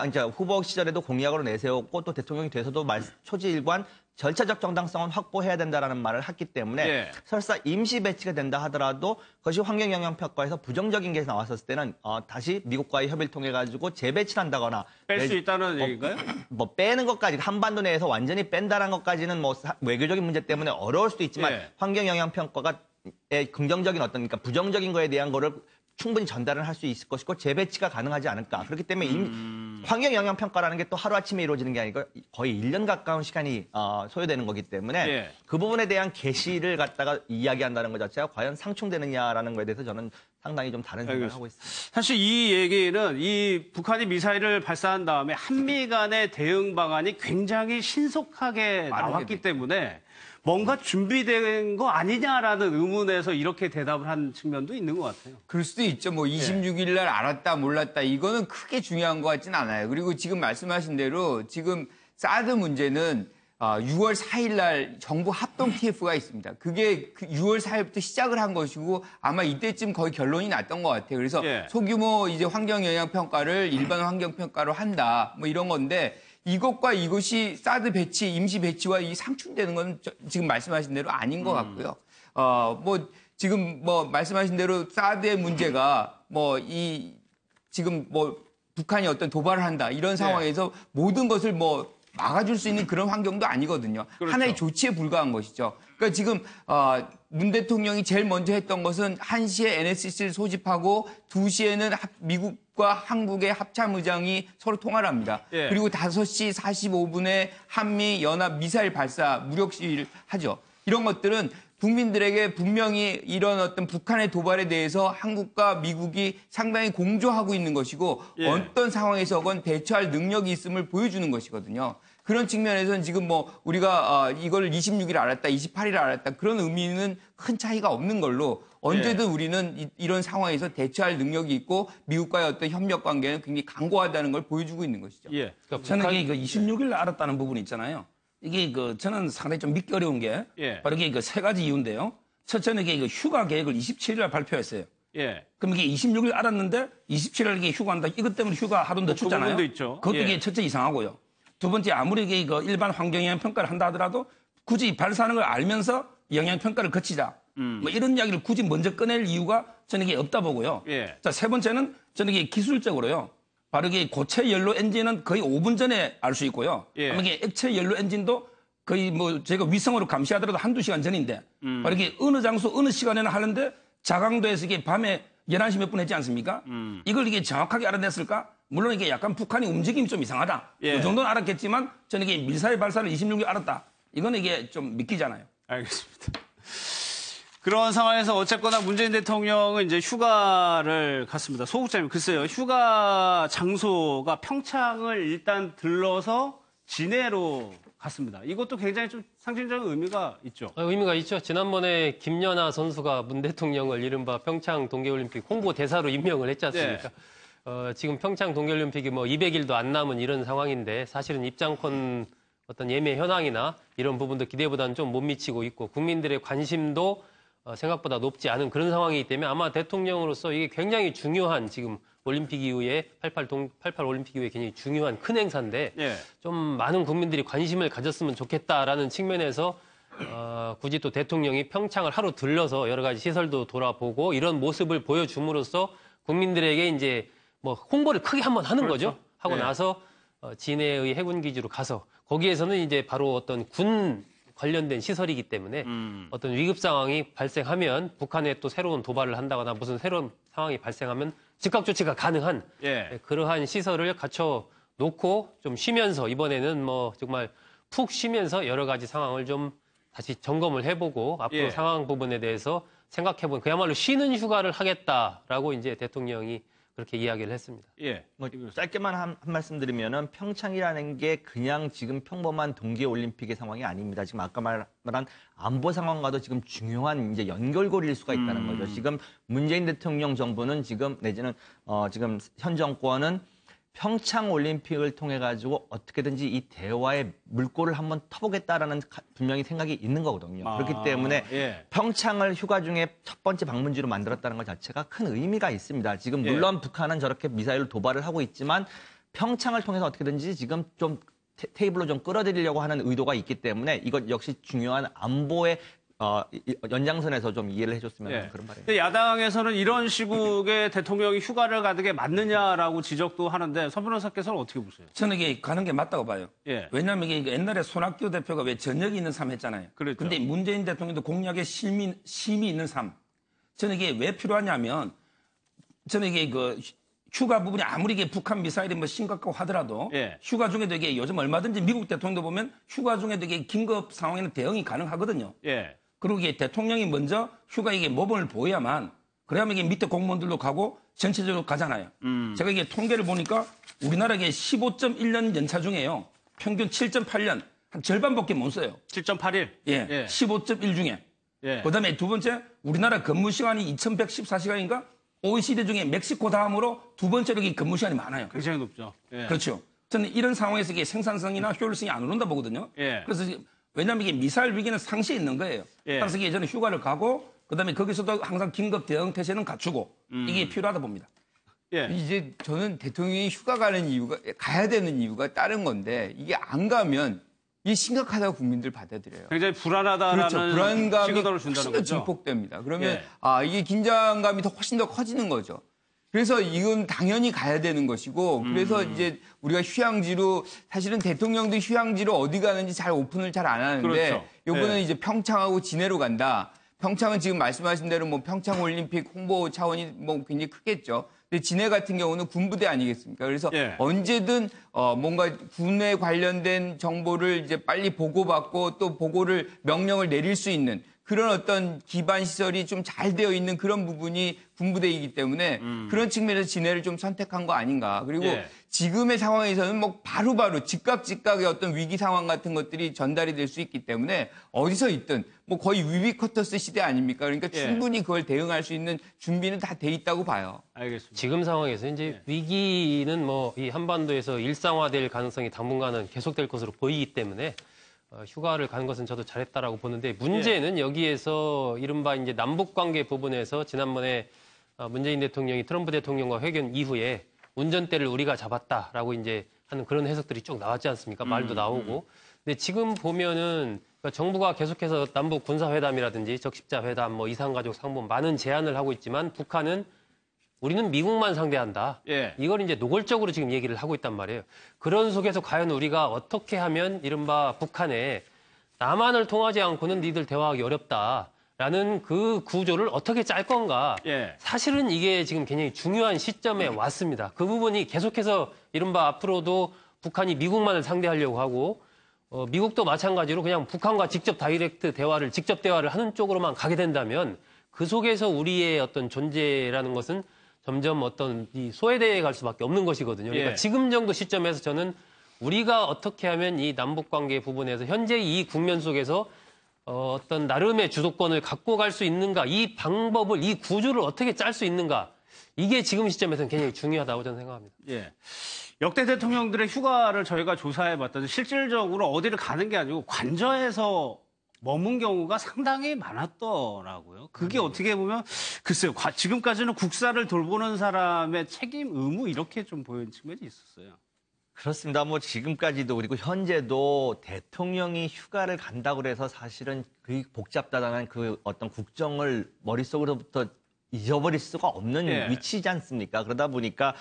이제 후보 시절에도 공약으로 내세웠고 또 대통령이 돼서도 초지일관 절차적 정당성은 확보해야 된다라는 말을 했기 때문에 설사 임시 배치가 된다 하더라도 그것이 환경영향평가에서 부정적인 게 나왔었을 때는 다시 미국과의 협의를 통해 가지고 재배치를 한다거나 뺄 수 있다는 얘기인가요? 뭐 빼는 것까지 한반도 내에서 완전히 뺀다는 것까지는 뭐 외교적인 문제 때문에 어려울 수도 있지만 환경영향평가가 긍정적인 그러니까 부정적인 거에 대한 거를 충분히 전달을 할 수 있을 것이고 재배치가 가능하지 않을까. 그렇기 때문에 환경영향평가라는 게 또 하루아침에 이루어지는 게 아니고 거의 1년 가까운 시간이 소요되는 거기 때문에 그 부분에 대한 개시를 갖다가 이야기한다는 것 자체가 과연 상충되느냐라는 거에 대해서 저는 상당히 좀 다른 생각을 하고 있습니다. 사실 이 얘기는 이 북한이 미사일을 발사한 다음에 한미 간의 대응 방안이 굉장히 신속하게 나왔기 때문에 뭔가 준비된 거 아니냐라는 의문에서 이렇게 대답을 한 측면도 있는 것 같아요. 그럴 수도 있죠. 뭐 26일 날 알았다 몰랐다 이거는 크게 중요한 것 같진 않아요. 그리고 지금 말씀하신 대로 지금 사드 문제는 6월 4일 날 정부 합동 TF가 있습니다. 그게 6월 4일부터 시작을 한 것이고 아마 이때쯤 거의 결론이 났던 것 같아요. 그래서 소규모 이제 환경 영향 평가를 일반 환경 평가로 한다. 뭐 이런 건데 이것과 이것이 사드 배치, 임시 배치와 이 상충되는 건 지금 말씀하신 대로 아닌 것 같고요. 뭐 지금 뭐 말씀하신 대로 사드의 문제가 지금 북한이 어떤 도발을 한다 이런 상황에서 모든 것을 막아줄 수 있는 그런 환경도 아니거든요. 그렇죠. 하나의 조치에 불과한 것이죠. 그러니까 지금 문 대통령이 제일 먼저 했던 것은 1시에 NSC를 소집하고 2시에는 미국과 한국의 합참의장이 서로 통화를 합니다. 그리고 5시 45분에 한미 연합 미사일 발사 무력 시위를 하죠. 이런 것들은 국민들에게 분명히 이런 어떤 북한의 도발에 대해서 한국과 미국이 상당히 공조하고 있는 것이고 어떤 상황에서건 대처할 능력이 있음을 보여주는 것이거든요. 그런 측면에서는 지금 우리가 이걸 26일 알았다, 28일 알았다 그런 의미는 큰 차이가 없는 걸로 언제든 우리는 이런 상황에서 대처할 능력이 있고 미국과의 어떤 협력 관계는 굉장히 강고하다는 걸 보여주고 있는 것이죠. 그러니까 저는 이게 26일 알았다는 부분이 있잖아요. 이게 저는 상당히 좀 믿기 어려운 게 바로 이게 세 가지 이유인데요. 첫째는 이게 휴가 계획을 27일 날 발표했어요. 그럼 이게 26일 알았는데 27일 이게 휴가한다. 이것 때문에 휴가 하루 더 줬잖아요. 그것도 이게 첫째 이상하고요. 두 번째 아무리 이게 일반 환경영향 평가를 한다 하더라도 굳이 발사하는 걸 알면서 영향 평가를 거치자. 뭐 이런 이야기를 굳이 먼저 꺼낼 이유가 저는 이게 없다 보고요. 자, 세 번째는 저는 이게 기술적으로요. 바로 이게 고체 연료 엔진은 거의 5분 전에 알 수 있고요. 이게 액체 연료 엔진도 거의 제가 위성으로 감시하더라도 한두 시간 전인데 바로 이게 어느 장소 어느 시간에는 하는데 자강도에서 이게 밤에 11시 몇 분 했지 않습니까? 이걸 이게 정확하게 알아냈을까? 물론 이게 약간 북한이 움직임이 좀 이상하다. 그 정도는 알았겠지만 저는 이게 미사일 발사를 26일 알았다. 이건 이게 좀 믿기잖아요. 알겠습니다. 그런 상황에서 어쨌거나 문재인 대통령은 이제 휴가를 갔습니다. 소국장님, 글쎄요. 휴가 장소가 평창을 일단 들러서 진해로 갔습니다. 이것도 굉장히 좀 상징적인 의미가 있죠. 의미가 있죠. 지난번에 김연아 선수가 문 대통령을 이른바 평창 동계올림픽 홍보 대사로 임명을 했지 않습니까? 지금 평창 동계올림픽이 200일도 안 남은 이런 상황인데 사실은 입장권 어떤 예매 현황이나 이런 부분도 기대보다는 좀 못 미치고 있고 국민들의 관심도 생각보다 높지 않은 그런 상황이기 때문에 아마 대통령으로서 이게 굉장히 중요한 지금 올림픽 이후에 88 올림픽 이후에 굉장히 중요한 큰 행사인데 좀 많은 국민들이 관심을 가졌으면 좋겠다라는 측면에서 굳이 또 대통령이 평창을 하루 들러서 여러 가지 시설도 돌아보고 이런 모습을 보여줌으로써 국민들에게 이제 홍보를 크게 한번 하는 거죠. 하고 나서 진해의 해군기지로 가서 거기에서는 이제 바로 어떤 군 관련된 시설이기 때문에 어떤 위급 상황이 발생하면 북한에 또 새로운 도발을 한다거나 무슨 새로운 상황이 발생하면 즉각 조치가 가능한 그러한 시설을 갖춰 놓고 좀 쉬면서 이번에는 정말 푹 쉬면서 여러 가지 상황을 좀 다시 점검을 해보고 앞으로 상황 부분에 대해서 생각해본 그야말로 쉬는 휴가를 하겠다라고 이제 대통령이 그렇게 이야기를 했습니다. 예. 뭐 짧게만 한 말씀 드리면은 평창이라는 게 그냥 지금 평범한 동계올림픽의 상황이 아닙니다. 지금 아까 말한 안보 상황과도 지금 중요한 이제 연결고리일 수가 있다는 거죠. 지금 문재인 대통령 정부는 지금 내지는 지금 현 정권은 평창 올림픽을 통해 가지고 어떻게든지 이 대화의 물꼬를 한번 터보겠다라는 분명히 생각이 있는 거거든요. 그렇기 때문에 예. 평창을 휴가 중에 첫 번째 방문지로 만들었다는 것 자체가 큰 의미가 있습니다. 지금 물론 북한은 저렇게 미사일로 도발을 하고 있지만 평창을 통해서 어떻게든지 지금 좀 테이블로 좀 끌어들이려고 하는 의도가 있기 때문에 이것 역시 중요한 안보의 연장선에서 좀 이해를 해줬으면 하는 그런 말이에요. 야당에서는 이런 시국에 대통령이 휴가를 가는 게 맞느냐라고 지적도 하는데 서 변호사께서는 어떻게 보세요? 저는 이게 가는 게 맞다고 봐요. 예. 왜냐하면 이게 옛날에 손학규 대표가 왜 저녁이 있는 삶 했잖아요. 그렇죠. 근데 문재인 대통령도 공약에 쉼이 있는 삶. 저는 이게 왜 필요하냐면 저는 이게 그 휴가 부분이 아무리 이게 북한 미사일이 뭐 심각하고 하더라도 휴가 중에도 이게 요즘 얼마든지 미국 대통령도 보면 휴가 중에도 이게 긴급 상황에는 대응이 가능하거든요. 그리고 이게 대통령이 먼저 휴가 이게 모범을 보여야만 그래야만 이게 밑에 공무원들도 가고 전체적으로 가잖아요. 제가 이게 통계를 보니까 우리나라 이게 15.1년 연차 중에요. 평균 7.8년 한 절반밖에 못 써요. 7.81. 예. 15.1 중에. 그다음에 두 번째 우리나라 근무 시간이 2114시간인가? OECD 중에 멕시코 다음으로 두 번째로 이 근무 시간이 많아요. 굉장히 높죠. 그렇죠. 저는 이런 상황에서 이게 생산성이나 효율성이 안 오른다 보거든요. 그래서 왜냐하면 이게 미사일 위기는 상시에 있는 거예요. 따라서 이게 저는 휴가를 가고 그다음에 거기서도 항상 긴급 대응 태세는 갖추고 이게 필요하다 봅니다. 이제 저는 대통령이 휴가 가야 되는 이유가 다른 건데 이게 안 가면 이게 심각하다고 국민들 받아들여요. 굉장히 불안하다라는 불안감이 시그널을 준다는 훨씬 더 거죠. 증폭됩니다. 그러면 이게 긴장감이 훨씬 더 커지는 거죠. 그래서 이건 당연히 가야 되는 것이고 그래서 이제 우리가 휴양지로 사실은 대통령도 휴양지로 어디 가는지 잘 오픈을 잘 안 하는데 요번에는 이제 평창하고 진해로 간다. 평창은 지금 말씀하신 대로 뭐 평창 올림픽 홍보 차원이 뭐 굉장히 크겠죠. 근데 진해 같은 경우는 군부대 아니겠습니까? 그래서 언제든 뭔가 군에 관련된 정보를 이제 빨리 보고받고 또 보고를 명령을 내릴 수 있는 그런 어떤 기반 시설이 좀 잘 되어 있는 그런 부분이 군부대이기 때문에 그런 측면에서 진해를 좀 선택한 거 아닌가. 그리고 지금의 상황에서는 뭐 바로바로 즉각의 어떤 위기 상황 같은 것들이 전달이 될 수 있기 때문에 어디서 있든 뭐 거의 위비쿼터스 시대 아닙니까? 그러니까 충분히 그걸 대응할 수 있는 준비는 다 돼 있다고 봐요. 알겠습니다. 지금 상황에서 이제 위기는 뭐 이 한반도에서 일상화될 가능성이 당분간은 계속될 것으로 보이기 때문에 휴가를 가는 것은 저도 잘했다라고 보는데 문제는 여기에서 이른바 이제 남북 관계 부분에서 지난번에 문재인 대통령이 트럼프 대통령과 회견 이후에 운전대를 우리가 잡았다라고 이제 하는 그런 해석들이 쭉 나왔지 않습니까? 말도 나오고. 근데 지금 보면은 그러니까 정부가 계속해서 남북 군사회담이라든지 적십자 회담, 뭐 이산가족 상봉 많은 제안을 하고 있지만 북한은 우리는 미국만 상대한다. 이걸 이제 노골적으로 지금 얘기를 하고 있단 말이에요. 그런 속에서 과연 우리가 어떻게 하면 이른바 북한에 남한을 통하지 않고는 니들 대화하기 어렵다라는 그 구조를 어떻게 짤 건가. 사실은 이게 지금 굉장히 중요한 시점에 왔습니다. 그 부분이 계속해서 이른바 앞으로도 북한이 미국만을 상대하려고 하고 미국도 마찬가지로 그냥 북한과 직접 직접 대화를 하는 쪽으로만 가게 된다면 그 속에서 우리의 어떤 존재라는 것은 점점 어떤 이 소외되어 갈 수밖에 없는 것이거든요. 그러니까 지금 정도 시점에서 저는 우리가 어떻게 하면 이 남북 관계 부분에서 현재 이 국면 속에서 어떤 나름의 주도권을 갖고 갈 수 있는가, 이 방법을, 이 구조를 어떻게 짤 수 있는가, 이게 지금 시점에서는 굉장히 중요하다고 저는 생각합니다. 역대 대통령들의 휴가를 저희가 조사해봤더니 실질적으로 어디를 가는 게 아니고 관저에서 머문 경우가 상당히 많았더라고요. 그게 어떻게 보면 글쎄요. 지금까지는 국사를 돌보는 사람의 책임, 의무 이렇게 좀 보이는 측면이 있었어요. 그렇습니다. 뭐 지금까지도 그리고 현재도 대통령이 휴가를 간다고 해서 사실은 그 복잡다단한 그 어떤 국정을 머릿속으로부터 잊어버릴 수가 없는 위치지 않습니까? 그러다 보니까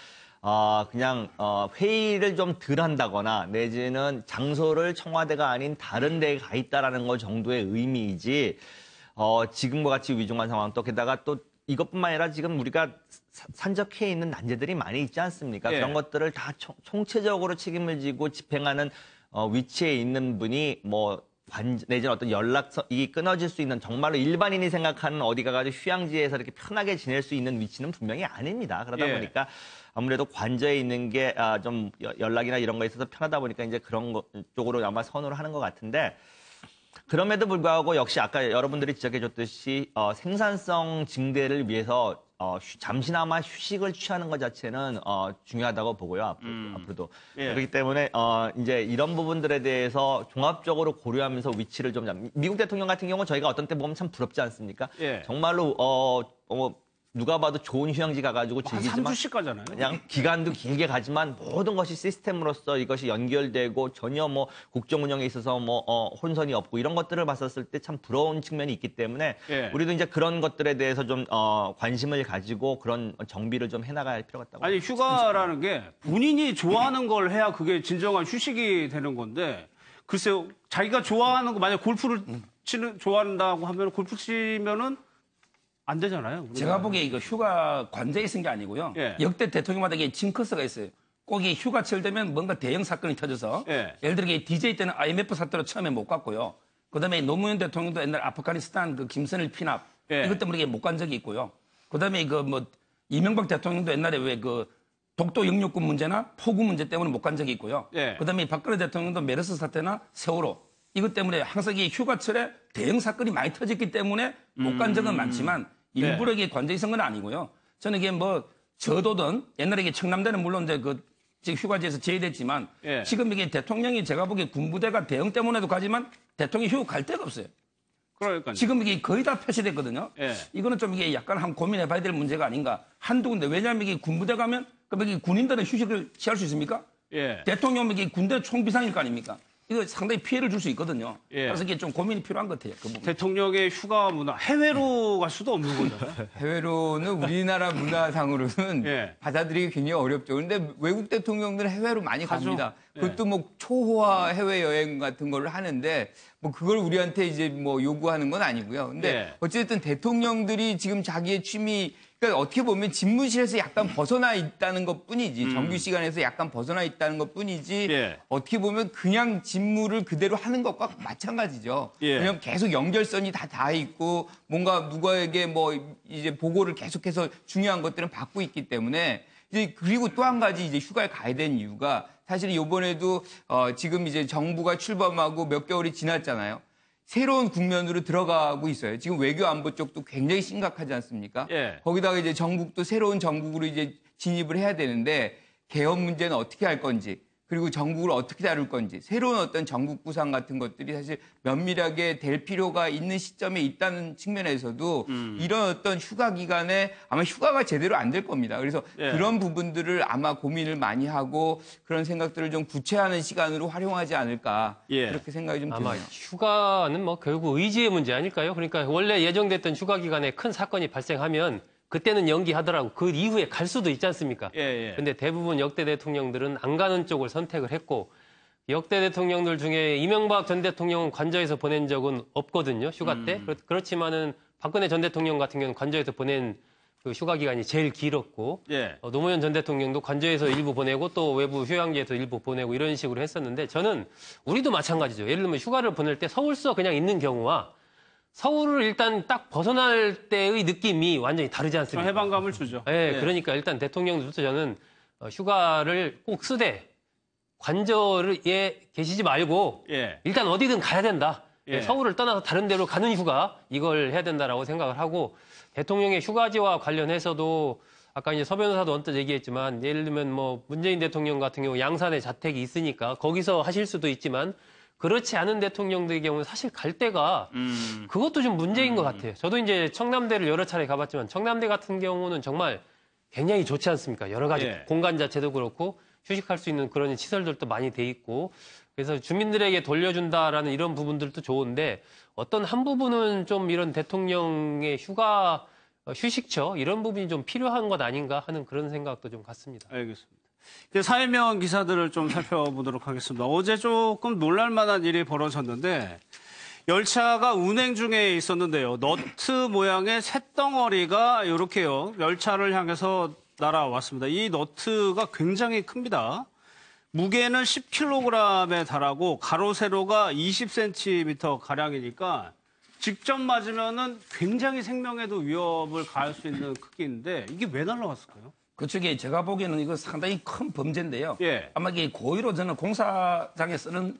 그냥 회의를 좀 덜 한다거나 내지는 장소를 청와대가 아닌 다른 데에 가 있다라는 것 정도의 의미이지 지금과 같이 위중한 상황 또 게다가 또 이것뿐만 아니라 지금 우리가 산적해 있는 난제들이 많이 있지 않습니까? 그런 것들을 다 총체적으로 책임을 지고 집행하는 위치에 있는 분이 뭐 내지는 어떤 연락이 끊어질 수 있는 정말로 일반인이 생각하는 어디 가가지고 휴양지에서 이렇게 편하게 지낼 수 있는 위치는 분명히 아닙니다. 그러다 보니까 아무래도 관저에 있는 게 좀 연락이나 이런 거에 있어서 편하다 보니까 이제 그런 거 쪽으로 아마 선호를 하는 것 같은데 그럼에도 불구하고 역시 아까 여러분들이 지적해줬듯이 생산성 증대를 위해서 잠시나마 휴식을 취하는 것 자체는 중요하다고 보고요. 앞으로도. 그렇기 때문에 이제 이런 부분들에 대해서 종합적으로 고려하면서 위치를 좀 미국 대통령 같은 경우는 저희가 어떤 때 보면 참 부럽지 않습니까? 정말로 누가 봐도 좋은 휴양지 가가지고 즐기지만 3주씩 가잖아요. 그냥 기간도 길게 가지만 모든 것이 시스템으로서 이것이 연결되고 전혀 뭐 국정 운영에 있어서 뭐 혼선이 없고 이런 것들을 봤었을 때 참 부러운 측면이 있기 때문에 우리도 이제 그런 것들에 대해서 좀 관심을 가지고 그런 정비를 좀 해나갈 필요가 있다고. 아니 휴가라는 게 본인이 좋아하는 걸 해야 그게 진정한 휴식이 되는 건데 글쎄요 자기가 좋아하는 거 만약 골프를 좋아한다고 하면 골프 치면은 안 되잖아요. 우리가. 제가 보기에 이거 휴가 관제에 쓴 게 아니고요. 역대 대통령마다 이게 징크스가 있어요. 꼭 이 휴가철 되면 뭔가 대형 사건이 터져서 예를 들어 DJ 때는 IMF 사태로 처음에 못 갔고요. 그다음에 노무현 대통령도 옛날 아프가니스탄 그 김선일 피납 이것 때문에 못 간 적이 있고요. 그다음에 그 뭐 이명박 대통령도 옛날에 왜 그 독도 영유권 문제나 폭우 문제 때문에 못 간 적이 있고요. 그다음에 박근혜 대통령도 메르스 사태나 세월호 이것 때문에 항상 이 휴가철에 대형 사건이 많이 터졌기 때문에 못 간 적은 많지만 일부러 이게 관제에 있은 건 아니고요. 저는 이게 뭐 저도든 옛날에 이게 청남대는 물론 이제 그 지금 휴가지에서 제외됐지만 지금 이게 대통령이 제가 보기에 군부대가 대응 때문에도 가지만 대통령이 휴가 갈 데가 없어요. 그러니까요. 지금 이게 거의 다 표시됐거든요. 이거는 좀 이게 약간 한번 고민해봐야 될 문제가 아닌가. 한두 군데. 왜냐하면 이게 군부대 가면 그럼 이게 군인들은 휴식을 취할 수 있습니까? 대통령은 이게 군대 총비상일 거 아닙니까? 이거 상당히 피해를 줄 수 있거든요. 그래서 이게 좀 고민이 필요한 것 같아요. 그 대통령의 휴가 문화, 해외로 갈 수도 없는 거잖아요. 해외로는 우리나라 문화상으로는 받아들이기 굉장히 어렵죠. 그런데 외국 대통령들은 해외로 많이 갑니다. 그것도 뭐 초호화 해외여행 같은 걸 하는데 뭐 그걸 우리한테 이제 뭐 요구하는 건 아니고요. 근데 어쨌든 대통령들이 지금 자기의 취미 그러니까 어떻게 보면 집무실에서 약간 벗어나 있다는 것 뿐이지, 정규 시간에서 약간 벗어나 있다는 것 뿐이지, 어떻게 보면 그냥 직무를 그대로 하는 것과 마찬가지죠. 그냥 계속 연결선이 다 닿아 있고, 뭔가 누구에게 뭐 이제 보고를 계속해서 중요한 것들은 받고 있기 때문에, 이제 그리고 또 한 가지 이제 휴가에 가야 되는 이유가 사실 이번에도 지금 이제 정부가 출범하고 몇 개월이 지났잖아요. 새로운 국면으로 들어가고 있어요. 지금 외교 안보 쪽도 굉장히 심각하지 않습니까? 거기다가 이제 정국도 새로운 정국으로 이제 진입을 해야 되는데 개헌 문제는 어떻게 할 건지 그리고 정국을 어떻게 다룰 건지 새로운 어떤 정국 구상 같은 것들이 사실 면밀하게 될 필요가 있는 시점에 있다는 측면에서도 이런 어떤 휴가 기간에 아마 휴가가 제대로 안 될 겁니다. 그래서 그런 부분들을 아마 고민을 많이 하고 그런 생각들을 좀 구체화하는 시간으로 활용하지 않을까 그렇게 생각이 좀 드네요. 아마 휴가는 뭐 결국 의지의 문제 아닐까요? 그러니까 원래 예정됐던 휴가 기간에 큰 사건이 발생하면 그때는 연기하더라고. 그 이후에 갈 수도 있지 않습니까? 근데 대부분 역대 대통령들은 안 가는 쪽을 선택을 했고 역대 대통령들 중에 이명박 전 대통령은 관저에서 보낸 적은 없거든요. 휴가 때. 그렇지만은 박근혜 전 대통령 같은 경우는 관저에서 보낸 그 휴가 기간이 제일 길었고 노무현 전 대통령도 관저에서 일부 보내고 또 외부 휴양지에서 일부 보내고 이런 식으로 했었는데 저는 우리도 마찬가지죠. 예를 들면 휴가를 보낼 때 서울서 그냥 있는 경우와 서울을 일단 딱 벗어날 때의 느낌이 완전히 다르지 않습니까? 해방감을 주죠. 그러니까 일단 대통령부터 저는 휴가를 꼭 쓰되 관저에 계시지 말고 일단 어디든 가야 된다. 서울을 떠나서 다른 데로 가는 휴가 이걸 해야 된다라고 생각을 하고 대통령의 휴가지와 관련해서도 아까 이제 서 변호사도 언뜻 얘기했지만 예를 들면 뭐 문재인 대통령 같은 경우 양산에 자택이 있으니까 거기서 하실 수도 있지만 그렇지 않은 대통령들의 경우는 사실 갈 데가 그것도 좀 문제인 것 같아요. 저도 이제 청남대를 여러 차례 가봤지만 청남대 같은 경우는 정말 굉장히 좋지 않습니까? 여러 가지 공간 자체도 그렇고 휴식할 수 있는 그런 시설들도 많이 돼 있고 그래서 주민들에게 돌려준다라는 이런 부분들도 좋은데 어떤 한 부분은 좀 이런 대통령의 휴식처 이런 부분이 좀 필요한 것 아닌가 하는 그런 생각도 좀 같습니다. 알겠습니다. 사회명 기사들을 좀 살펴보도록 하겠습니다. 어제 조금 놀랄만한 일이 벌어졌는데 열차가 운행 중에 있었는데요. 너트 모양의 쇳덩어리가 이렇게요. 열차를 향해서 날아왔습니다. 이 너트가 굉장히 큽니다. 무게는 10kg에 달하고 가로 세로가 20cm 가량이니까 직접 맞으면은 굉장히 생명에도 위협을 가할 수 있는 크기인데 이게 왜 날라갔을까요? 그쪽에 제가 보기에는 이거 상당히 큰 범죄인데요. 예. 아마 이게 고의로 저는 공사장에 쓰는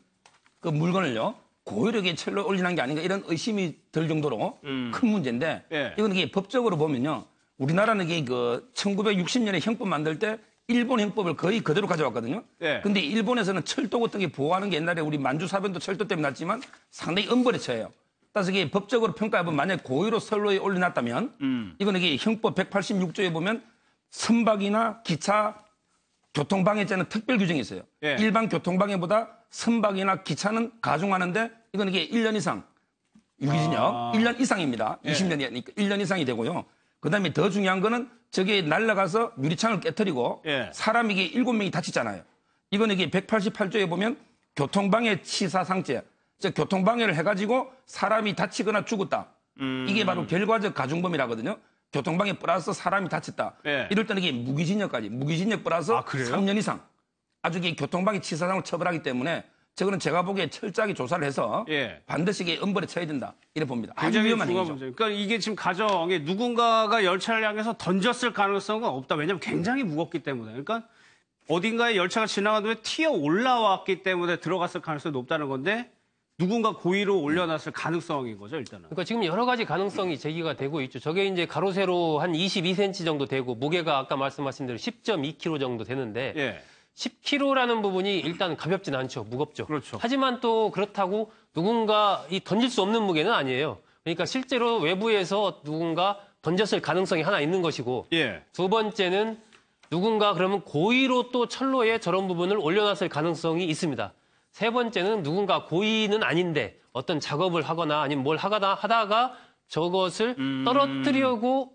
그 물건을요. 고의로 이게 철로 올리는 게 아닌가 이런 의심이 들 정도로 큰 문제인데 예. 이건 이게 법적으로 보면요. 우리나라는 이게 그 1960년에 형법 만들 때 일본 형법을 거의 그대로 가져왔거든요. 예. 근데 일본에서는 철도 같은 게 보호하는 게 옛날에 우리 만주사변도 철도 때문에 났지만 상당히 엄벌에 처해요. 따라서 이게 법적으로 평가해보면 만약 고의로 선로에 올려놨다면 이건 이게 형법 186조에 보면 선박이나 기차 교통방해죄는 특별 규정이 있어요. 예. 일반 교통방해보다 선박이나 기차는 가중하는데 이건 이게 1년 이상 유기징역 1년 이상입니다. 예. 20년이니까 1년 이상이 되고요. 그다음에 더 중요한 거는 저게 날아가서 유리창을 깨뜨리고 예. 사람이 이게 7명이 다치잖아요. 이건 이게 188조에 보면 교통방해 치사상죄, 즉 교통방해를 해가지고 사람이 다치거나 죽었다. 이게 바로 결과적 가중범이라거든요. 교통방해 플러스 사람이 다쳤다. 예. 이럴 때는 이게 무기징역까지 무기징역 플러스 아, 그래요? 3년 이상. 아주 이게 교통방해 치사상을 처벌하기 때문에 저거는 제가 보기에 철저하게 조사를 해서 예. 반드시 이게 엄벌에 쳐야 된다. 이래 봅니다. 아주 굉장히 위험한 중요한 행위죠. 문제. 그러니까 이게 지금 가정에 누군가가 열차를 향해서 던졌을 가능성은 없다. 왜냐하면 굉장히 무겁기 때문에. 그러니까 어딘가에 열차가 지나가던 데 튀어 올라왔기 때문에 들어갔을 가능성이 높다는 건데 누군가 고의로 올려놨을 가능성인 거죠, 일단은. 그러니까 지금 여러 가지 가능성이 제기가 되고 있죠. 저게 이제 가로 세로 한 22cm 정도 되고 무게가 아까 말씀하신 대로 10.2kg 정도 되는데 예. 10kg라는 부분이 일단 가볍진 않죠. 무겁죠. 그렇죠. 하지만 또 그렇다고 누군가 이 던질 수 없는 무게는 아니에요. 그러니까 실제로 외부에서 누군가 던졌을 가능성이 하나 있는 것이고 예. 두 번째는 누군가 그러면 고의로 또 철로에 저런 부분을 올려놨을 가능성이 있습니다. 세 번째는 누군가 고의는 아닌데 어떤 작업을 하거나 아니면 뭘 하다가 저것을 떨어뜨리려고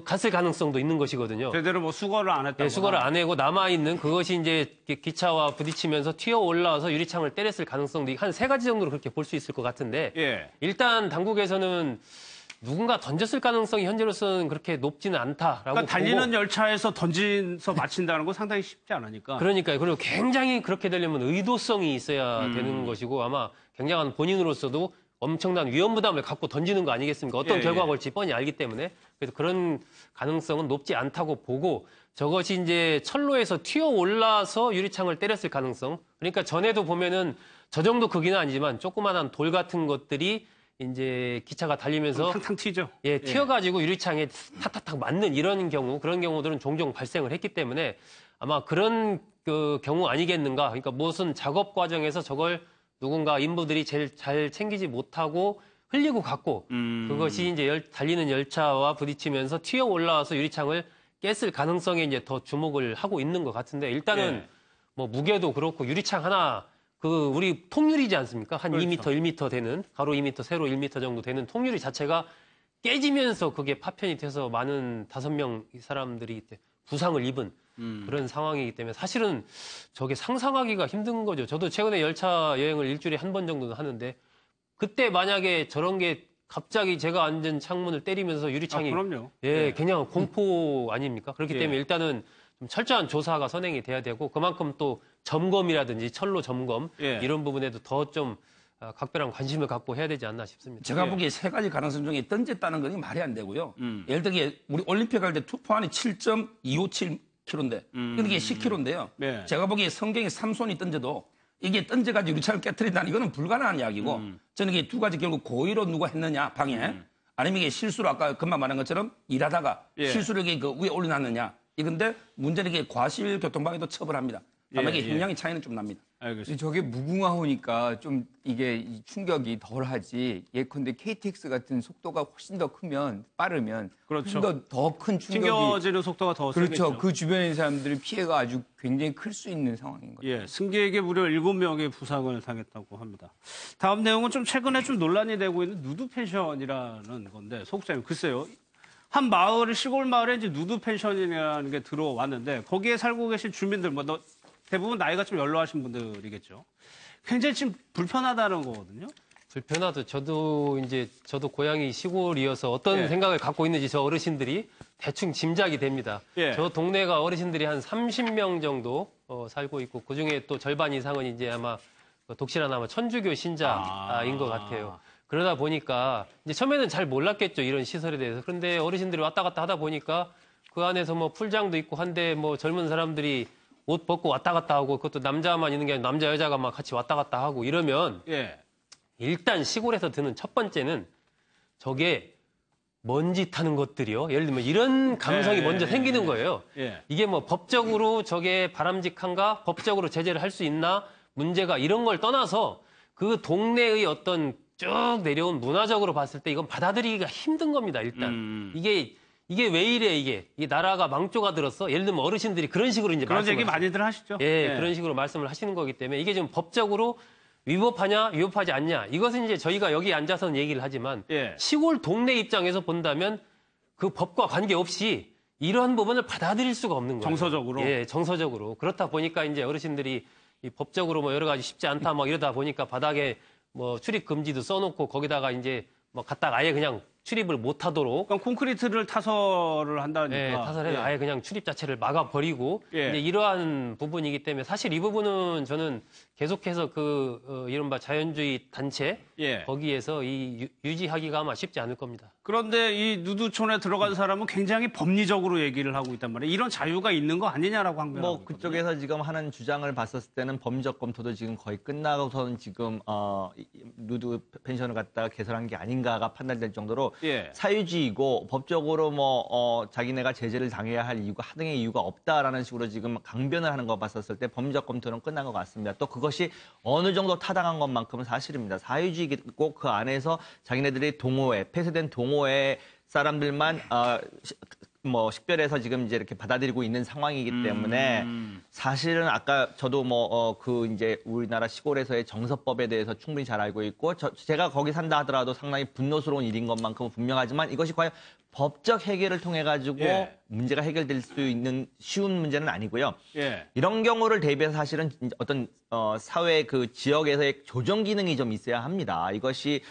갔을 가능성도 있는 것이거든요. 제대로 뭐 수거를 안 했다고. 네, 수거를 안 하고 남아있는 그것이 이제 기차와 부딪히면서 튀어 올라와서 유리창을 때렸을 가능성도 한 세 가지 정도로 그렇게 볼 수 있을 것 같은데 예. 일단 당국에서는 누군가 던졌을 가능성이 현재로서는 그렇게 높지는 않다라고 그러니까 달리는 보고 열차에서 던져서 맞힌다는 건 상당히 쉽지 않으니까. 그러니까요. 그리고 굉장히 그렇게 되려면 의도성이 있어야 되는 것이고 아마 굉장한 본인으로서도 엄청난 위험 부담을 갖고 던지는 거 아니겠습니까? 어떤 예, 결과가 예. 올지 뻔히 알기 때문에 그래서 그런 가능성은 높지 않다고 보고 저것이 이제 철로에서 튀어 올라서 유리창을 때렸을 가능성. 그러니까 전에도 보면은 저 정도 크기는 아니지만 조그만한 돌 같은 것들이 이제 기차가 달리면서 탕탕 튀죠. 예, 튀어가지고 유리창에 탁탁탁 맞는 이런 경우, 그런 경우들은 종종 발생을 했기 때문에 아마 그런 그 경우 아니겠는가. 그러니까 무슨 작업 과정에서 저걸 누군가 인부들이 제일 잘 챙기지 못하고 흘리고 갔고 그것이 이제 달리는 열차와 부딪히면서 튀어 올라와서 유리창을 깼을 가능성에 이제 더 주목을 하고 있는 것 같은데 일단은 예. 뭐 무게도 그렇고 유리창 하나 그 우리 통유리지 않습니까? 한 그렇죠. 2m, 1m 되는 가로 2m, 세로 1m 정도 되는 통유리 자체가 깨지면서 그게 파편이 돼서 많은 5명 사람들이 부상을 입은 그런 상황이기 때문에 사실은 저게 상상하기가 힘든 거죠. 저도 최근에 열차 여행을 일주일에 한 번 정도는 하는데 그때 만약에 저런 게 갑자기 제가 앉은 창문을 때리면서 유리창이 그럼요. 예, 그냥 공포 아닙니까? 그렇기 예. 때문에 일단은 좀 철저한 조사가 선행이 돼야 되고 그만큼 또 점검이라든지 철로 점검 예. 이런 부분에도 더 좀 각별한 관심을 갖고 해야 되지 않나 싶습니다. 제가 예. 보기에 세 가지 가능성 중에 던졌다는 건 말이 안 되고요. 예를 들어 우리 올림픽 할 때 투포안이 7.257kg인데 이건 이게 10kg인데요. 네. 제가 보기에 성경에 삼손이 던져도 이게 던져가지고 유리창을 깨뜨린다는 이거는 불가능한 이야기고 저는 이게 두 가지 결국 고의로 누가 했느냐 방해 아니면 이게 실수로 아까 금방 말한 것처럼 일하다가 예. 실수로 이게 그 위에 올려놨느냐 이건데 문제는 이게 과실 교통방해도 처벌합니다. 다만 예, 이게 예. 형량의 차이는 좀 납니다. 알겠습니다. 저게 무궁화호니까 좀 이게 이 충격이 덜하지. 예컨대 KTX 같은 속도가 훨씬 더 크면 빠르면 그렇죠. 더 큰 충격이 튕겨지는 속도가 더 그렇죠. 세겠죠. 그 주변에 있는 사람들의 피해가 아주 굉장히 클 수 있는 상황인 거죠. 예, 승객에게 무려 7명의 부상을 당했다고 합니다. 다음 내용은 좀 최근에 좀 논란이 되고 있는 누드 펜션이라는 건데, 속사님 글쎄요. 한 마을, 시골 마을에 이제 누드 펜션이라는 게 들어왔는데 거기에 살고 계신 주민들, 대부분 나이가 좀 연로하신 분들이겠죠. 굉장히 지금 불편하다는 거거든요. 불편하죠. 저도 고향이 시골이어서 어떤 생각을 갖고 있는지 저 어르신들이 대충 짐작이 됩니다. 저 동네가 어르신들이 한 30명 정도 살고 있고 그중에 또 절반 이상은 이제 아마 독실한 아마 천주교 신자인 것 같아요. 그러다 보니까 이제 처음에는 잘 몰랐겠죠. 이런 시설에 대해서. 그런데 어르신들이 왔다 갔다 하다 보니까 그 안에서 뭐 풀장도 있고 한데 뭐 젊은 사람들이 옷 벗고 왔다 갔다 하고 그것도 남자만 있는 게 아니라 남자 여자가 막 같이 왔다 갔다 하고 이러면 일단 시골에서 드는 첫 번째는 저게 먼지 타는 것들이요. 예를 들면 이런 감성이 먼저 생기는 거예요. 이게 뭐 법적으로 저게 바람직한가? 법적으로 제재를 할 수 있나? 문제가 이런 걸 떠나서 그 동네의 어떤 쭉 내려온 문화적으로 봤을 때 이건 받아들이기가 힘든 겁니다. 일단 이게 왜 이래 이게 나라가 망조가 들었어? 예를 들면 어르신들이 그런 식으로 이제 그런 얘기 많이들 하시죠. 그런 식으로 말씀을 하시는 거기 때문에 이게 좀 법적으로 위법하냐, 위법하지 않냐. 이것은 이제 저희가 여기 앉아서는 얘기를 하지만 시골 동네 입장에서 본다면 그 법과 관계없이 이러한 부분을 받아들일 수가 없는 거예요. 정서적으로. 정서적으로. 그렇다 보니까 이제 어르신들이 이 법적으로 뭐 여러 가지 쉽지 않다 막 이러다 보니까 바닥에 뭐 출입 금지도 써놓고 거기다가 이제 뭐 갖다가 아예 그냥 출입을 못 하도록. 그러니까 콘크리트를 타설을 한다니까. 타설해서 아예 그냥 출입 자체를 막아버리고. 이제 이러한 부분이기 때문에 사실 이 부분은 저는 계속해서 이른바 자연주의 단체 거기에서 유지하기가 아마 쉽지 않을 겁니다. 그런데 이 누두촌에 들어간 사람은 굉장히 법리적으로 얘기를 하고 있단 말이에요. 이런 자유가 있는 거 아니냐라고 항변하고 뭐 그쪽에서 지금 하는 주장을 봤었을 때는 법적 검토도 지금 거의 끝나고서는 지금 누드 펜션을 갖다가 개설한 게 아닌가가 판단될 정도로 사유지이고 법적으로 뭐 자기네가 제재를 당해야 할 이유가 하등의 이유가 없다라는 식으로 지금 강변을 하는 거 봤었을 때 법적 검토는 끝난 것 같습니다. 또 그것이 어느 정도 타당한 것만큼은 사실입니다. 사유지이고 그 안에서 자기네들이 동호회, 폐쇄된 동호회 사람들만 뭐 식별해서 지금 이제 이렇게 받아들이고 있는 상황이기 때문에 사실은 아까 저도 이제 우리나라 시골에서의 정서법에 대해서 충분히 잘 알고 있고 제가 거기 산다 하더라도 상당히 분노스러운 일인 것만큼은 분명하지만 이것이 과연 법적 해결을 통해 가지고 문제가 해결될 수 있는 쉬운 문제는 아니고요. 이런 경우를 대비해서 사실은 어떤 사회 그 지역에서의 조정 기능이 좀 있어야 합니다. 이것이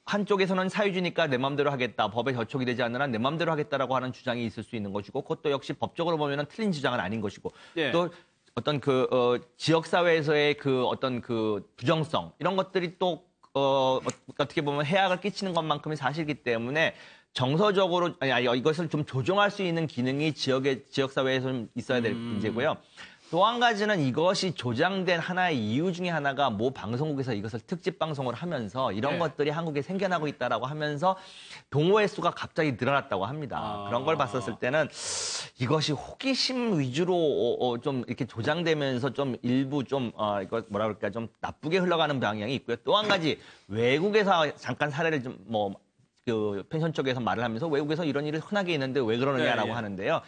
한쪽에서는 사유지니까 내 마음대로 하겠다. 법에 저촉이 되지 않는 한 내 마음대로 하겠다라고 하는 주장이 있을 수 있는 것이고 그것도 역시 법적으로 보면은 틀린 주장은 아닌 것이고 또 어떤 지역 사회에서의 어떤 부정성 이런 것들이 또 어떻게 보면 해악을 끼치는 것만큼이 사실이기 때문에 정서적으로 이것을 좀 조정할 수 있는 기능이 지역 사회에서 좀 있어야 될 문제고요. 또 한 가지는 이것이 조장된 하나의 이유 중에 하나가 모 방송국에서 이것을 특집 방송을 하면서 이런 것들이 한국에 생겨나고 있다라고 하면서 동호회 수가 갑자기 늘어났다고 합니다. 그런 걸 봤었을 때는 이것이 호기심 위주로 좀 이렇게 조장되면서 좀 일부 이거 뭐라 그럴까 좀 나쁘게 흘러가는 방향이 있고요. 또 한 가지 외국에서 잠깐 사례를 좀 펜션 쪽에서 말을 하면서 외국에서 이런 일이 흔하게 있는데 왜 그러느냐라고 하는데요.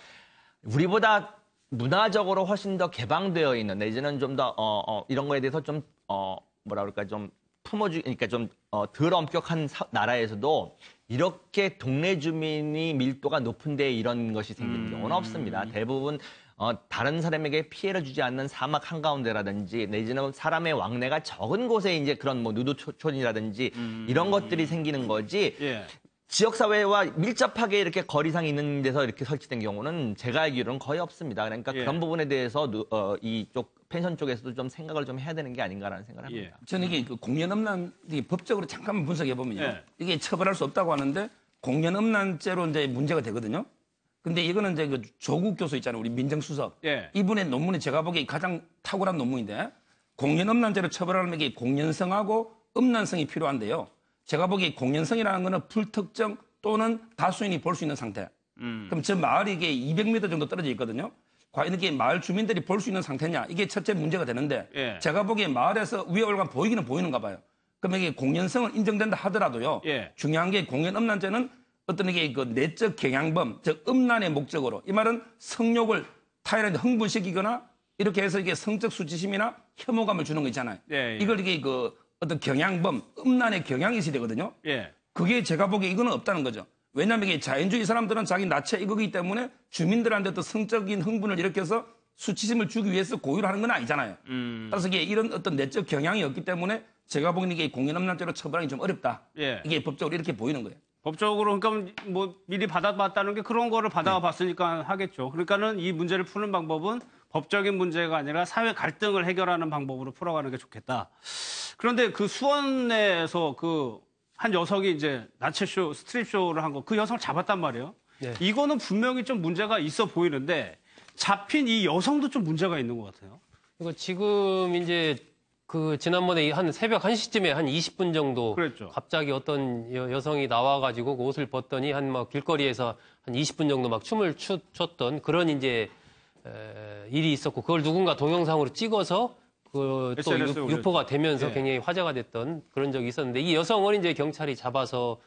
우리보다 문화적으로 훨씬 더 개방되어 있는 내지는 좀 더 이런 거에 대해서 좀 뭐라 그럴까 좀 그러니까 좀 덜 엄격한 나라에서도 이렇게 동네 주민이 밀도가 높은 데에 이런 것이 생기는 경우는 없습니다. 대부분 다른 사람에게 피해를 주지 않는 사막 한가운데라든지 내지는 사람의 왕래가 적은 곳에 이제 그런 뭐 누드촌이라든지 이런 것들이 생기는 거지. 지역사회와 밀접하게 이렇게 거리상이 있는 데서 이렇게 설치된 경우는 제가 알기로는 거의 없습니다. 그러니까 그런 부분에 대해서 이쪽 펜션 쪽에서도 좀 생각을 좀 해야 되는 게 아닌가라는 생각을 합니다. 저는 이게 공연음란 법적으로 잠깐만 분석해 보면요. 이게 처벌할 수 없다고 하는데 공연음란죄로 이제 문제가 되거든요. 근데 이거는 이제 조국 교수 있잖아요. 우리 민정수석. 이분의 논문이 제가 보기에 가장 탁월한 논문인데 공연음란죄로 처벌하려면 이게 공연성하고 음란성이 필요한데요. 제가 보기에 공연성이라는 거는 불특정 또는 다수인이 볼 수 있는 상태. 그럼 저 마을이 이게 200m 정도 떨어져 있거든요. 과연 이게 마을 주민들이 볼 수 있는 상태냐? 이게 첫째 문제가 되는데 제가 보기에 마을에서 위에 올라가 보이기는 보이는가 봐요. 그럼 이게 공연성은 인정된다 하더라도요. 중요한 게 공연음란죄는 어떤 이게 내적 경향범, 즉 음란의 목적으로 이 말은 성욕을 타인한테 흥분시키거나 이렇게 해서 이게 성적 수치심이나 혐오감을 주는 거 있잖아요. 이걸 이게 어떤 경향범, 음란의 경향이 있어야 되거든요. 그게 제가 보기에 이거는 없다는 거죠. 왜냐하면 이게 자연주의 사람들은 자기 나체 이거기 때문에 주민들한테 또 성적인 흥분을 일으켜서 수치심을 주기 위해서 고의로 하는 건 아니잖아요. 따라서 이게 이런 어떤 내적 경향이 없기 때문에 제가 보기에는 이게 공연음란죄로 처벌하기 좀 어렵다. 예. 이게 법적으로 이렇게 보이는 거예요. 법적으로 그러니까 뭐 미리 받아봤다는 게 그런 거를 받아봤으니까 하겠죠. 그러니까는 이 문제를 푸는 방법은 법적인 문제가 아니라 사회 갈등을 해결하는 방법으로 풀어가는 게 좋겠다. 그런데 그 수원에서 그 한 여성이 이제 나체쇼, 스트립쇼를 한 거 그 여성을 잡았단 말이에요. 네. 이거는 분명히 좀 문제가 있어 보이는데 잡힌 이 여성도 좀 문제가 있는 것 같아요. 이거 지금 이제 그 지난번에 한 새벽 1시쯤에 한 20분 정도 그랬죠. 갑자기 어떤 여성이 나와가지고 그 옷을 벗더니 한 막 길거리에서 한 20분 정도 막 춤을 췄던 그런 이제 일이 있었고 그걸 누군가 동영상으로 찍어서 그 또 유포가 되면서 예. 굉장히 화제가 됐던 그런 적이 있었는데 이 여성을 이제 경찰이 잡아서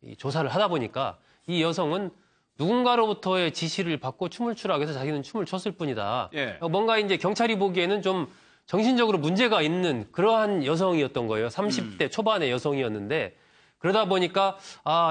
이 조사를 하다 보니까 이 여성은 누군가로부터의 지시를 받고 춤을 추라고 해서 자기는 춤을 췄을 뿐이다. 예. 뭔가 이제 경찰이 보기에는 좀 정신적으로 문제가 있는 그러한 여성이었던 거예요. 30대 초반의 여성이었는데 그러다 보니까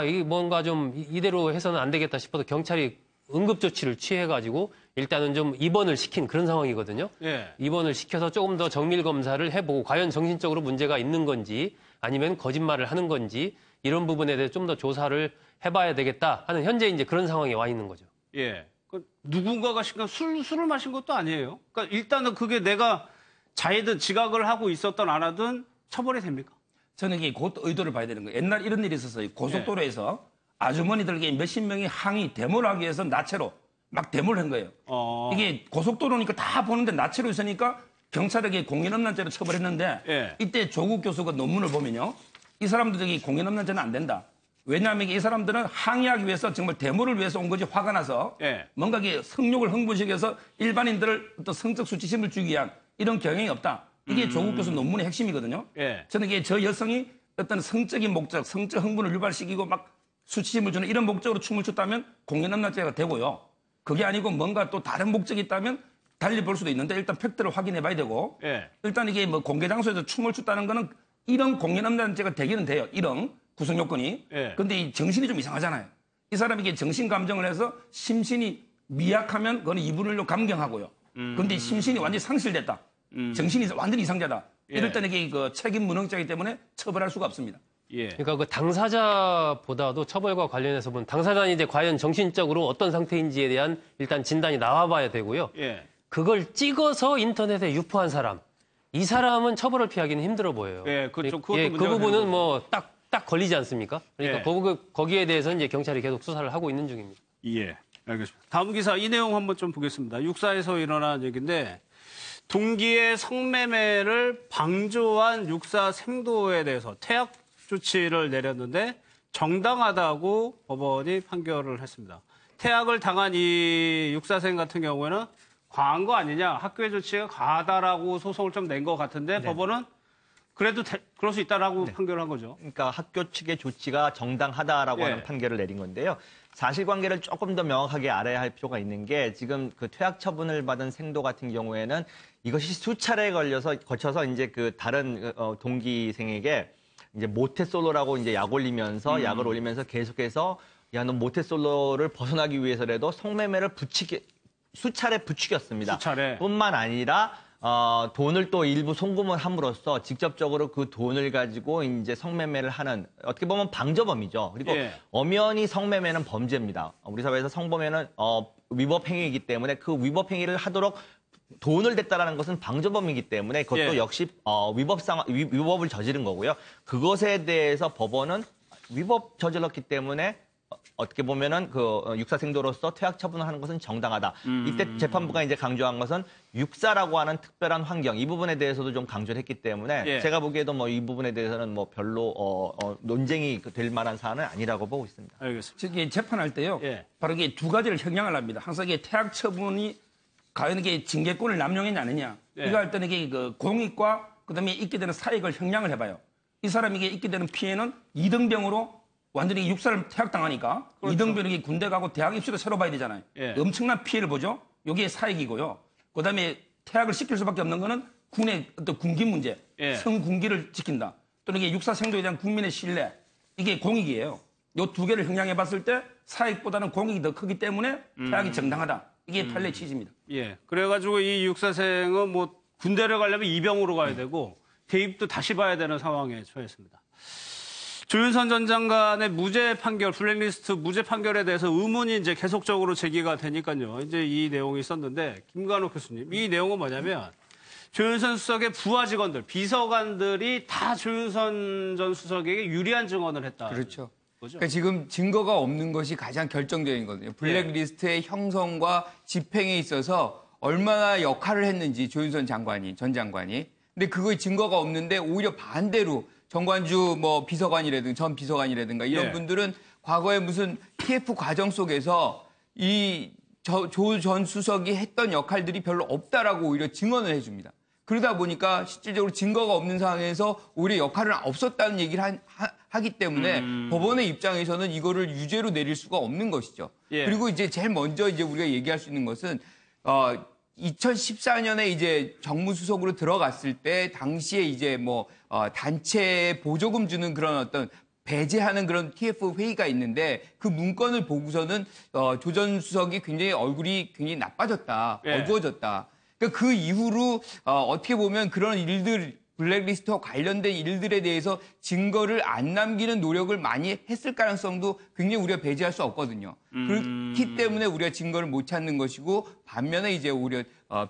이게 뭔가 좀 이대로 해서는 안 되겠다 싶어서 경찰이 응급조치를 취해가지고 일단은 좀 입원을 시킨 그런 상황이거든요. 예. 입원을 시켜서 조금 더 정밀 검사를 해보고 과연 정신적으로 문제가 있는 건지 아니면 거짓말을 하는 건지 이런 부분에 대해서 좀 더 조사를 해봐야 되겠다 하는 현재 이제 그런 상황에 와 있는 거죠. 예. 그 누군가가 술을 마신 것도 아니에요. 그러니까 일단은 그게 내가 자해든 지각을 하고 있었던 안 하든 처벌이 됩니까? 저는 이게 곧 의도를 봐야 되는 거예요. 옛날 이런 일이 있었어요. 고속도로에서 아주머니들에게 몇십 명이 항의 데모를 하기 위해서 나체로 막 데모를 한 거예요. 이게 고속도로니까 다 보는데 나체로 있으니까 경찰에게 공연음란죄로 처벌했는데 예. 이때 조국 교수가 논문을 보면요. 이 사람들에게 공연음란죄는 안 된다. 왜냐하면 이 사람들은 항의하기 위해서 정말 데모를 위해서 온 거지 화가 나서 예. 뭔가 이게 성욕을 흥분시켜서 일반인들을 어떤 성적 수치심을 주기 위한 이런 경향이 없다. 이게 조국 교수 논문의 핵심이거든요. 예. 저는 이게 저 여성이 어떤 성적인 목적, 성적 흥분을 유발시키고 막 수치심을 주는 이런 목적으로 춤을 췄다면 공연음란죄가 되고요. 그게 아니고 뭔가 또 다른 목적이 있다면 달리 볼 수도 있는데 일단 팩트를 확인해 봐야 되고 예. 일단 이게 뭐 공개 장소에서 춤을 췄다는 거는 이런 공연음란죄가 되기는 돼요. 이런 구성 요건이. 예. 근데 이 정신이 좀 이상하잖아요. 이 사람이 이게 정신 감정을 해서 심신이 미약하면 그건 이분을로 감경하고요. 근데 심신이 완전히 상실됐다. 정신이 완전히 이상자다. 이럴 때는 이게 그 책임 무능자이기 때문에 처벌할 수가 없습니다. 예. 그러니까 그 당사자보다도 처벌과 관련해서 보면 당사자는 이제 과연 정신적으로 어떤 상태인지에 대한 일단 진단이 나와봐야 되고요. 예. 그걸 찍어서 인터넷에 유포한 사람, 이 사람은 처벌을 피하기는 힘들어 보여요. 예, 그렇죠. 그것도 그 문제가 부분은 되는 뭐 딱 걸리지 않습니까? 그러니까 예. 거기에 대해서 이제 경찰이 계속 수사를 하고 있는 중입니다. 예, 알겠습니다. 다음 기사 이 내용 한번 좀 보겠습니다. 육사에서 일어난 얘기인데 동기의 성매매를 방조한 육사 생도에 대해서 태학 조치를 내렸는데 정당하다고 법원이 판결을 했습니다. 태학을 당한 이 육사생 같은 경우에는 과한 거 아니냐, 학교의 조치가 과하다라고 소송을 좀 낸 것 같은데 법원은 그래도 그럴 수 있다라고 판결을 한 거죠. 그러니까 학교 측의 조치가 정당하다라고 하는 판결을 내린 건데요. 사실관계를 조금 더 명확하게 알아야 할 필요가 있는 게 지금 그 퇴학 처분을 받은 생도 같은 경우에는 이것이 수차례에 거쳐서 이제 그 다른 동기생에게 이제 모태솔로라고 이제 약 올리면서 약을 올리면서 계속해서 야, 너 모태솔로를 벗어나기 위해서라도 성매매를 수차례 부추겼습니다. 수차례. 뿐만 아니라 돈을 또 일부 송금을 함으로써 직접적으로 그 돈을 가지고 이제 성매매를 하는 어떻게 보면 방조범이죠. 그리고 엄연히 성매매는 범죄입니다. 우리 사회에서 성범죄는 위법 행위이기 때문에 그 위법 행위를 하도록 돈을 댔다라는 것은 방조범이기 때문에 그것도 역시 위법을 저지른 거고요. 그것에 대해서 법원은 위법 저질렀기 때문에 어떻게 보면은 그 육사생도로서 퇴학 처분을 하는 것은 정당하다. 이때 재판부가 이제 강조한 것은 육사라고 하는 특별한 환경 이 부분에 대해서도 좀 강조를 했기 때문에 제가 보기에도 뭐 이 부분에 대해서는 뭐 별로 논쟁이 될 만한 사안은 아니라고 보고 있습니다. 알겠습니다. 즉 재판할 때요. 바로 이게 두 가지를 형량을 합니다. 항상 이게 퇴학 처분이 과연 이게 징계권을 남용했냐 아니냐. 이거 할 때는 이게 그 공익과 그다음에 있게 되는 사익을 형량을 해봐요. 이 사람에게 있게 되는 피해는 이등병으로 완전히 육사를 퇴학당하니까 이등병이 군대 가고 대학 입시도 새로 봐야 되잖아요. 엄청난 피해를 보죠. 이게 사익이고요. 그다음에 퇴학을 시킬 수밖에 없는 거는 군의 어떤 군기 문제, 성군기를 지킨다. 또는 이게 육사 생도에 대한 국민의 신뢰, 이게 공익이에요. 이 두 개를 형량해 봤을 때 사익보다는 공익이 더 크기 때문에 퇴학이 정당하다. 이게 판례 취지입니다. 예. 그래가지고 이 육사생은 뭐 군대를 가려면 이병으로 가야 되고 대입도 다시 봐야 되는 상황에 처했습니다. 조윤선 전 장관의 무죄 판결, 블랙리스트 무죄 판결에 대해서 의문이 이제 계속적으로 제기가 되니까요. 이제 이 내용이 있었는데 김관욱 교수님, 이 내용은 뭐냐면 조윤선 수석의 부하 직원들, 비서관들이 다 조윤선 전 수석에게 유리한 증언을 했다. 그렇죠. 그러니까 지금 증거가 없는 것이 가장 결정적인 거거든요. 블랙리스트의 형성과 집행에 있어서 얼마나 역할을 했는지 조윤선 장관이, 전 장관이. 근데 그거에 증거가 없는데 오히려 반대로 정관주 뭐 비서관이라든가 전 비서관이라든가 이런 분들은 과거에 무슨 TF 과정 속에서 이 조 전 수석이 했던 역할들이 별로 없다라고 오히려 증언을 해줍니다. 그러다 보니까 실질적으로 증거가 없는 상황에서 오히려 역할은 없었다는 얘기를 하기 때문에 법원의 입장에서는 이거를 유죄로 내릴 수가 없는 것이죠. 그리고 이제 제일 먼저 이제 우리가 얘기할 수 있는 것은 2014년에 이제 정무수석으로 들어갔을 때 당시에 이제 뭐 단체에 보조금 주는 그런 어떤 배제하는 그런 TF 회의가 있는데 그 문건을 보고서는 조 전 수석이 굉장히 얼굴이 굉장히 나빠졌다, 어두워졌다. 그러니까 그 이후로 어떻게 보면 그런 일들 블랙리스트와 관련된 일들에 대해서 증거를 안 남기는 노력을 많이 했을 가능성도 굉장히 우리가 배제할 수 없거든요. 그렇기 때문에 우리가 증거를 못 찾는 것이고 반면에 이제 오히려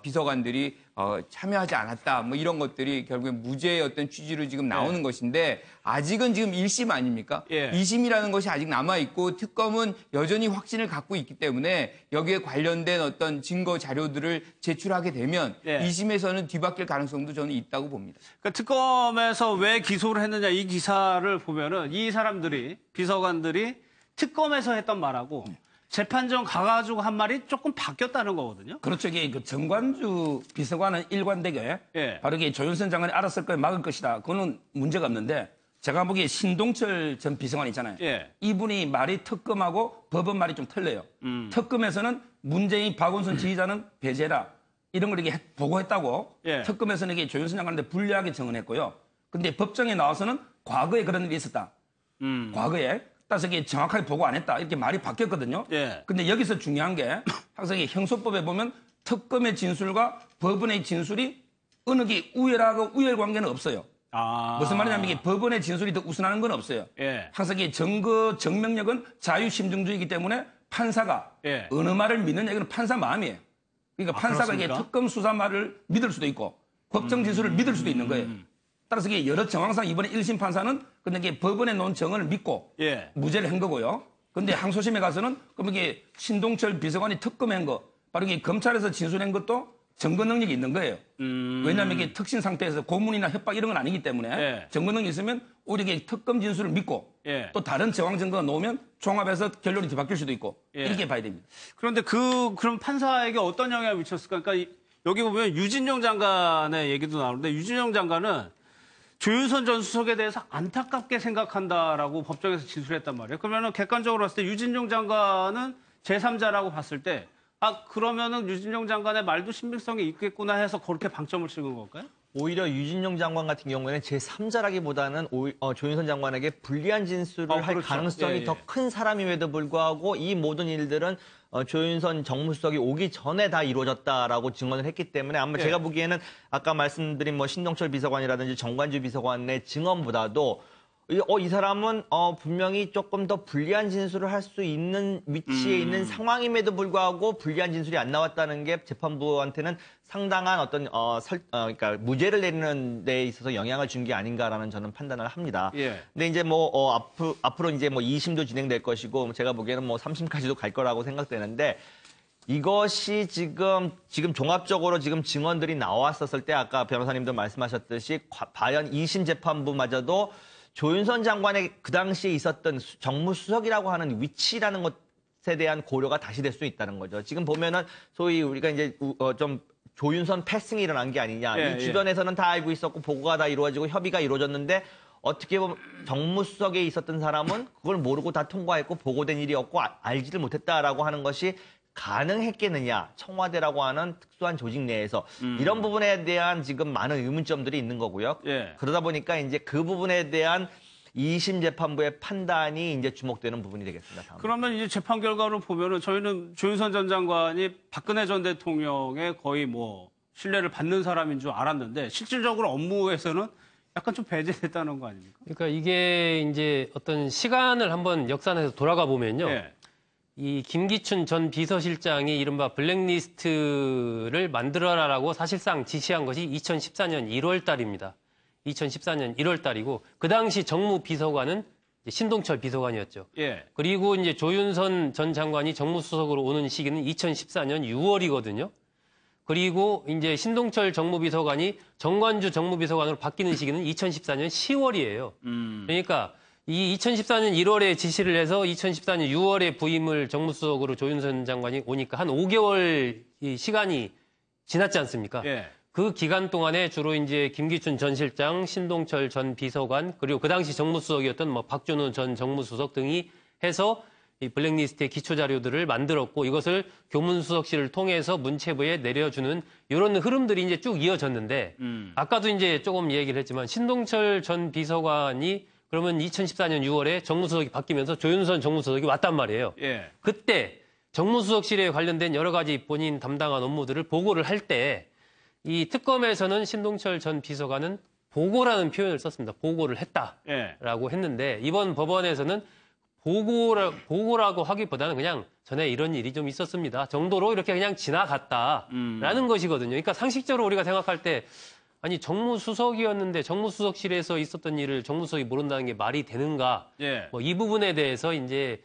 비서관들이 참여하지 않았다 뭐 이런 것들이 결국엔 무죄의 어떤 취지로 지금 나오는 것인데 아직은 지금 1심 아닙니까? 2심이라는 것이 아직 남아있고 특검은 여전히 확신을 갖고 있기 때문에 여기에 관련된 어떤 증거 자료들을 제출하게 되면 2심에서는 뒤바뀔 가능성도 저는 있다고 봅니다. 그러니까 특검에서 왜 기소를 했느냐 이 기사를 보면은 이 사람들이 비서관들이 특검에서 했던 말하고 재판정 가가지고 한 말이 조금 바뀌었다는 거거든요. 그렇죠. 이게 그 정관주 비서관은 일관되게 바로 이게 조윤선 장관이 알았을 거에 막을 것이다. 그거는 문제가 없는데 제가 보기에 신동철 전 비서관 있잖아요. 이분이 말이 특검하고 법원 말이 좀 틀려요. 특검에서는 문재인 박원순 지휘자는 배제라 이런 걸 이렇게 보고했다고 특검에서는 이게 조윤선 장관한테 불리하게 증언했고요. 근데 법정에 나와서는 과거에 그런 일이 있었다. 과거에. 따라서 이게 정확하게 보고 안 했다. 이렇게 말이 바뀌었거든요. 근데 여기서 중요한 게 항상 이 형소법에 보면 특검의 진술과 법원의 진술이 어느 게 우열하고 우열 관계는 없어요. 무슨 말이냐면 이게 법원의 진술이 더 우선하는 건 없어요. 항상 이 증거 증명력은 자유심증주의이기 때문에 판사가 어느 말을 믿느냐 이건 판사 마음이에요. 그러니까 판사가 이게 특검 수사 말을 믿을 수도 있고 법정 진술을 믿을 수도 있는 거예요. 따라서 이게 여러 정황상 이번에 1심 판사는 근데 이게 법원에 놓은 정언을 믿고 무죄를 한 거고요. 근데 항소심에 가서는 그럼 이게 신동철 비서관이 특검한 거 바로 이게 검찰에서 진술한 것도 증거 능력이 있는 거예요. 왜냐하면 이게 특신 상태에서 고문이나 협박 이런 건 아니기 때문에 증거 능력이 있으면 오히려 이게 특검 진술을 믿고 또 다른 정황 증거가 나오면 종합해서 결론이 뒤바뀔 수도 있고 이렇게 봐야 됩니다. 그런데 그럼 판사에게 어떤 영향을 미쳤을까? 그러니까 여기 보면 유진용 장관의 얘기도 나오는데 유진용 장관은 조윤선 전 수석에 대해서 안타깝게 생각한다라고 법정에서 진술했단 말이에요. 그러면은 객관적으로 봤을 때 유진용 장관은 제3자라고 봤을 때 그러면은 유진용 장관의 말도 신빙성이 있겠구나 해서 그렇게 방점을 찍은 걸까요? 오히려 유진용 장관 같은 경우에는 제3자라기보다는 조윤선 장관에게 불리한 진술을 할 가능성이 더 큰 사람임에도 불구하고 이 모든 일들은 조윤선 정무수석이 오기 전에 다 이루어졌다라고 증언을 했기 때문에 아마 제가 보기에는 아까 말씀드린 뭐 신동철 비서관이라든지 정관주 비서관의 증언보다도 이 사람은 분명히 조금 더 불리한 진술을 할 수 있는 위치에 있는 상황임에도 불구하고 불리한 진술이 안 나왔다는 게 재판부한테는 상당한 어떤 그러니까 무죄를 내리는 데 있어서 영향을 준 게 아닌가라는 저는 판단을 합니다. 근데 이제 뭐 앞으로 이제 뭐 2심도 진행될 것이고 제가 보기에는 뭐 3심까지도 갈 거라고 생각되는데 이것이 지금 종합적으로 지금 증언들이 나왔었을 때 아까 변호사님도 말씀하셨듯이 과연 2심 재판부마저도 조윤선 장관의 그 당시에 있었던 정무수석이라고 하는 위치라는 것에 대한 고려가 다시 될 수 있다는 거죠. 지금 보면은 소위 우리가 이제 좀 조윤선 패싱이 일어난 게 아니냐. 이 주변에서는 다 알고 있었고 보고가 다 이루어지고 협의가 이루어졌는데 어떻게 보면 정무수석에 있었던 사람은 그걸 모르고 다 통과했고 보고된 일이었고 알지를 못했다라고 하는 것이 가능했겠느냐. 청와대라고 하는 특수한 조직 내에서 이런 부분에 대한 지금 많은 의문점들이 있는 거고요. 그러다 보니까 이제 그 부분에 대한 2심 재판부의 판단이 이제 주목되는 부분이 되겠습니다. 다음으로. 그러면 이제 재판 결과를 보면은 저희는 조윤선 전 장관이 박근혜 전 대통령의 거의 뭐 신뢰를 받는 사람인 줄 알았는데 실질적으로 업무에서는 약간 좀 배제됐다는 거 아닙니까? 그러니까 이게 이제 어떤 시간을 한번 역산해서 돌아가 보면요. 예. 이 김기춘 전 비서실장이 이른바 블랙리스트를 만들어라라고 사실상 지시한 것이 2014년 1월 달입니다. 2014년 1월 달이고 그 당시 정무비서관은 신동철 비서관이었죠. 예. 그리고 이제 조윤선 전 장관이 정무수석으로 오는 시기는 2014년 6월이거든요. 그리고 이제 신동철 정무비서관이 정관주 정무비서관으로 바뀌는 시기는 2014년 10월이에요. 그러니까 이 2014년 1월에 지시를 해서 2014년 6월에 부임을 정무수석으로 조윤선 장관이 오니까 한 5개월 이 시간이 지났지 않습니까? 예. 그 기간 동안에 주로 이제 김기춘 전 실장, 신동철 전 비서관, 그리고 그 당시 정무수석이었던 뭐 박준호 전 정무수석 등이 해서 이 블랙리스트의 기초 자료들을 만들었고 이것을 교문수석실을 통해서 문체부에 내려주는 이런 흐름들이 이제 쭉 이어졌는데 아까도 이제 조금 얘기를 했지만 신동철 전 비서관이 그러면 2014년 6월에 정무수석이 바뀌면서 조윤선 정무수석이 왔단 말이에요. 예. 그때 정무수석실에 관련된 여러 가지 본인 담당한 업무들을 보고를 할 때 이 특검에서는 신동철 전 비서관은 보고라는 표현을 썼습니다. 보고를 했다라고 했는데 이번 법원에서는 보고라고 하기보다는 그냥 전에 이런 일이 좀 있었습니다. 정도로 이렇게 그냥 지나갔다라는 것이거든요. 그러니까 상식적으로 우리가 생각할 때 아니 정무수석이었는데 정무수석실에서 있었던 일을 정무수석이 모른다는 게 말이 되는가? 예. 뭐 이 부분에 대해서 이제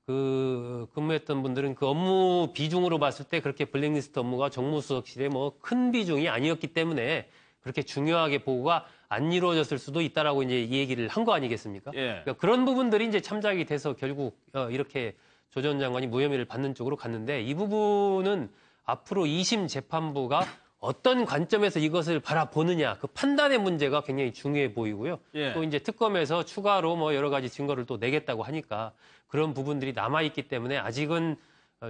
그 근무했던 분들은 그 업무 비중으로 봤을 때 그렇게 블랙리스트 업무가 정무수석실에 뭐 큰 비중이 아니었기 때문에 그렇게 중요하게 보고가 안 이루어졌을 수도 있다라고 이제 이 얘기를 한 거 아니겠습니까? 예. 그러니까 그런 부분들이 이제 참작이 돼서 결국 이렇게 조 전 장관이 무혐의를 받는 쪽으로 갔는데 이 부분은 앞으로 2심 재판부가 어떤 관점에서 이것을 바라보느냐 그 판단의 문제가 굉장히 중요해 보이고요. 예. 또 이제 특검에서 추가로 뭐 여러 가지 증거를 또 내겠다고 하니까 그런 부분들이 남아있기 때문에 아직은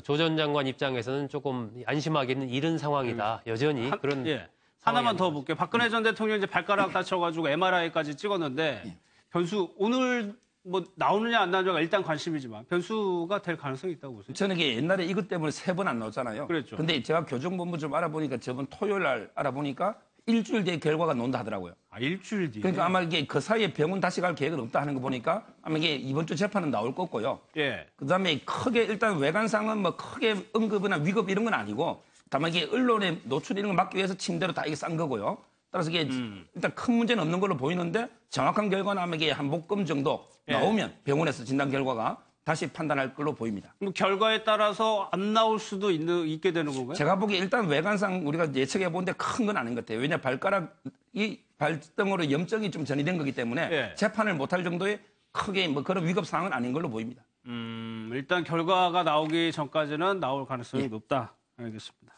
조 전 장관 입장에서는 조금 안심하기는 이른 상황이다. 여전히 그런. 예. 하나만 더 볼게요. 박근혜 전 대통령 이제 발가락 다쳐가지고 MRI까지 찍었는데 변수 오늘 뭐 나오느냐 안 나오느냐가 일단 관심이지만 변수가 될 가능성이 있다고 보세요? 저는 이게 옛날에 이것 때문에 3번 안 나왔잖아요. 그랬죠. 근데 제가 교정본부 좀 알아보니까 저번 토요일 날 알아보니까 일주일 뒤에 결과가 나온다 하더라고요. 아, 일주일 뒤에? 그러니까 아마 이게 그 사이에 병원 다시 갈 계획은 없다 하는 거 보니까 아마 이게 이번 주 재판은 나올 거고요. 예. 그다음에 크게 일단 외관상은 뭐 크게 응급이나 위급 이런 건 아니고 다만 이게 언론에 노출 이런 걸 막기 위해서 침대로 다 이게 싼 거고요. 따라서 이게 일단 큰 문제는 없는 걸로 보이는데 정확한 결과는 아마 이게 한 목금 정도 나오면 병원에서 진단 결과가 다시 판단할 걸로 보입니다. 그럼 결과에 따라서 안 나올 수도 있게 되는 건가요? 제가 보기에 일단 외관상 우리가 예측해 보는데 큰 건 아닌 것 같아요. 왜냐 발가락이 발등으로 염증이 좀 전이된 거기 때문에 예. 재판을 못할 정도의 크게 뭐 그런 위급 상황은 아닌 걸로 보입니다. 일단 결과가 나오기 전까지는 나올 가능성이 높다. 알겠습니다.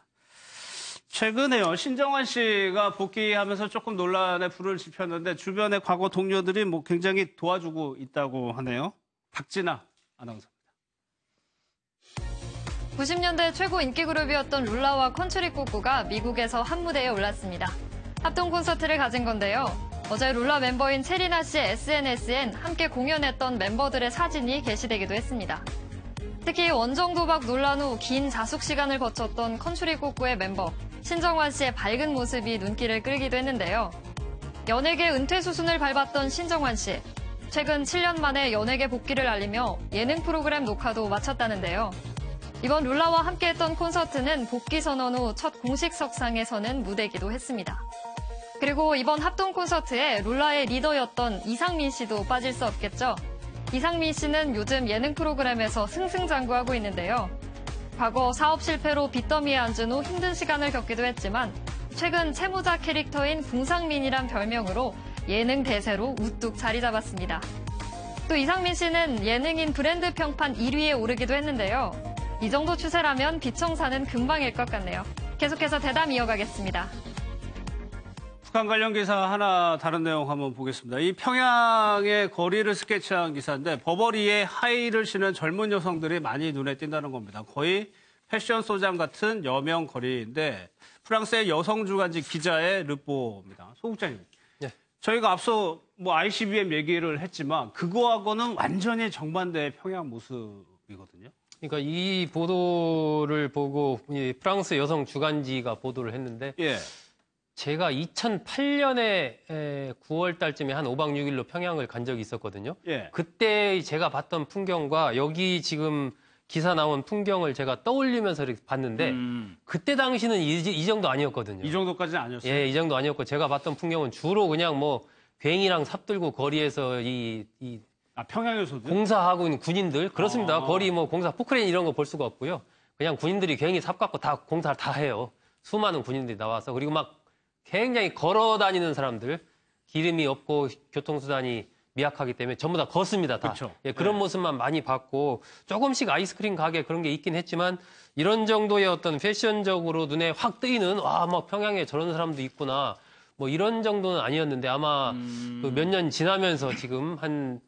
최근에요. 신정환 씨가 복귀하면서 조금 논란에 불을 지폈는데 주변의 과거 동료들이 뭐 굉장히 도와주고 있다고 하네요. 박진아 아나운서입니다. 90년대 최고 인기 그룹이었던 룰라와 컨츄리 꼬꼬가 미국에서 한 무대에 올랐습니다. 합동 콘서트를 가진 건데요. 어제 룰라 멤버인 체리나 씨의 SNS엔 함께 공연했던 멤버들의 사진이 게시되기도 했습니다. 특히 원정 도박 논란 후 긴 자숙 시간을 거쳤던 컨츄리 꼬꼬의 멤버 신정환 씨의 밝은 모습이 눈길을 끌기도 했는데요. 연예계 은퇴 수순을 밟았던 신정환 씨. 최근 7년 만에 연예계 복귀를 알리며 예능 프로그램 녹화도 마쳤다는데요. 이번 룰라와 함께했던 콘서트는 복귀 선언 후 첫 공식 석상에 서는 무대이기도 했습니다. 그리고 이번 합동 콘서트에 룰라의 리더였던 이상민 씨도 빠질 수 없겠죠. 이상민 씨는 요즘 예능 프로그램에서 승승장구하고 있는데요. 과거 사업 실패로 빚더미에 앉은 후 힘든 시간을 겪기도 했지만 최근 채무자 캐릭터인 궁상민이란 별명으로 예능 대세로 우뚝 자리 잡았습니다. 또 이상민 씨는 예능인 브랜드 평판 1위에 오르기도 했는데요. 이 정도 추세라면 비청사는 금방일 것 같네요. 계속해서 대담 이어가겠습니다. 북한 관련 기사 하나 다른 내용 한번 보겠습니다. 이 평양의 거리를 스케치한 기사인데 버버리에 하이힐을 신은 젊은 여성들이 많이 눈에 띈다는 겁니다. 거의 패션 소장 같은 여명 거리인데 프랑스의 여성 주간지 기자의 르뽀입니다. 소 국장님. 네. 저희가 앞서 뭐 ICBM 얘기를 했지만 그거하고는 완전히 정반대의 평양 모습이거든요. 그러니까 이 보도를 보고 이 프랑스 여성 주간지가 보도를 했는데 예. 제가 2008년에 9월 달쯤에 한 5박 6일로 평양을 간 적이 있었거든요. 예. 그때 제가 봤던 풍경과 여기 지금 기사 나온 풍경을 제가 떠올리면서 이렇게 봤는데 그때 당시는 이 정도 아니었거든요. 이 정도까지는 아니었어요. 예, 이 정도 아니었고 제가 봤던 풍경은 주로 그냥 뭐 괭이랑 삽들고 거리에서 평양에서도 공사하고 있는 군인들 그렇습니다. 아. 거리 뭐 공사 포크레인 이런 거 볼 수가 없고요. 그냥 군인들이 괭이 삽 갖고 다 공사를 다 해요. 수많은 군인들이 나와서 그리고 막 굉장히 걸어 다니는 사람들 기름이 없고 교통수단이 미약하기 때문에 전부 다 걷습니다. 다. 그렇죠. 예, 그런 네. 모습만 많이 봤고 조금씩 아이스크림 가게 그런 게 있긴 했지만 이런 정도의 어떤 패션적으로 눈에 확 뜨이는 와, 뭐 평양에 저런 사람도 있구나. 뭐 이런 정도는 아니었는데 아마 그 몇 년 지나면서 지금 한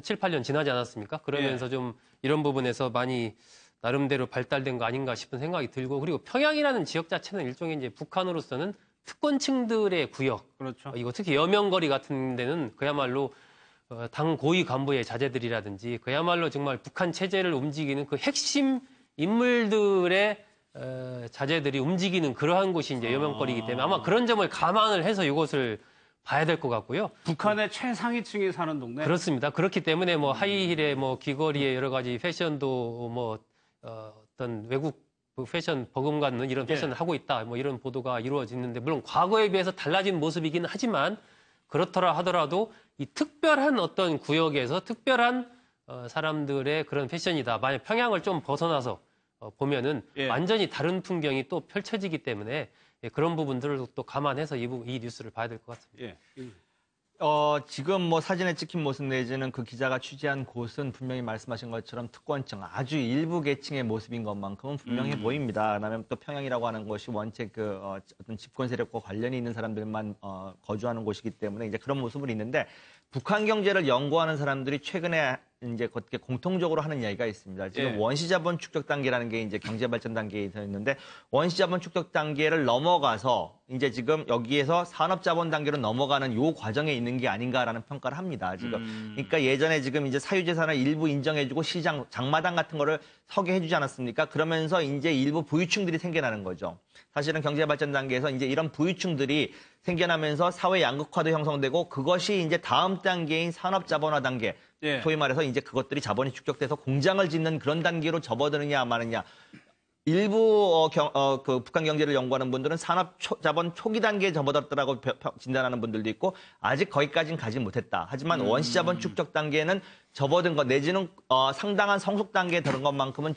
7, 8년 지나지 않았습니까? 그러면서 좀 이런 부분에서 많이 나름대로 발달된 거 아닌가 싶은 생각이 들고 그리고 평양이라는 지역 자체는 일종의 이제 북한으로서는 특권층들의 구역. 그렇죠. 이거 특히 여명거리 같은 데는 그야말로 당 고위 간부의 자제들이라든지 그야말로 정말 북한 체제를 움직이는 그 핵심 인물들의 자제들이 움직이는 그러한 곳이 이제 여명거리이기 때문에 아마 그런 점을 감안을 해서 이것을 봐야 될 것 같고요. 북한의 최상위층이 사는 동네. 그렇습니다. 그렇기 때문에 뭐 하이힐에 뭐 귀걸이에 여러 가지 패션도 뭐 어떤 외국 패션 버금가는 이런 패션을 하고 있다. 뭐 이런 보도가 이루어지는데 물론 과거에 비해서 달라진 모습이기는 하지만 그렇더라 하더라도 이 특별한 어떤 구역에서 특별한 사람들의 그런 패션이다. 만약 평양을 좀 벗어나서 보면은 완전히 다른 풍경이 또 펼쳐지기 때문에 그런 부분들을 또 감안해서 이 뉴스를 봐야 될 것 같습니다. 예. 지금 뭐 사진에 찍힌 모습 내지는 그 기자가 취재한 곳은 분명히 말씀하신 것처럼 특권층, 아주 일부 계층의 모습인 것만큼은 분명해 보입니다. 그다음에 또 평양이라고 하는 것이 원체 어떤 집권 세력과 관련이 있는 사람들만 거주하는 곳이기 때문에 이제 그런 모습은 있는데 북한 경제를 연구하는 사람들이 최근에 이제 공통적으로 하는 이야기가 있습니다. 지금 원시자본 축적 단계라는 게 이제 경제발전 단계에 서 있는데 원시자본 축적 단계를 넘어가서 이제 지금 여기에서 산업자본 단계로 넘어가는 요 과정에 있는 게 아닌가라는 평가를 합니다. 지금 그러니까 예전에 지금 이제 사유재산을 일부 인정해주고 시장 장마당 같은 거를 서게 해주지 않았습니까? 그러면서 이제 일부 부유층들이 생겨나는 거죠. 사실은 경제발전 단계에서 이제 이런 부유층들이 생겨나면서 사회 양극화도 형성되고 그것이 이제 다음 단계인 산업자본화 단계, 소위 말해서 이제 그것들이 자본이 축적돼서 공장을 짓는 그런 단계로 접어드느냐 마느냐. 일부 그 북한 경제를 연구하는 분들은 산업자본 초기 단계에 접어들었다라고 진단하는 분들도 있고 아직 거기까지는 가지 못했다. 하지만 원시자본 축적 단계는 접어든 것 내지는 상당한 성숙 단계에 들은 것만큼은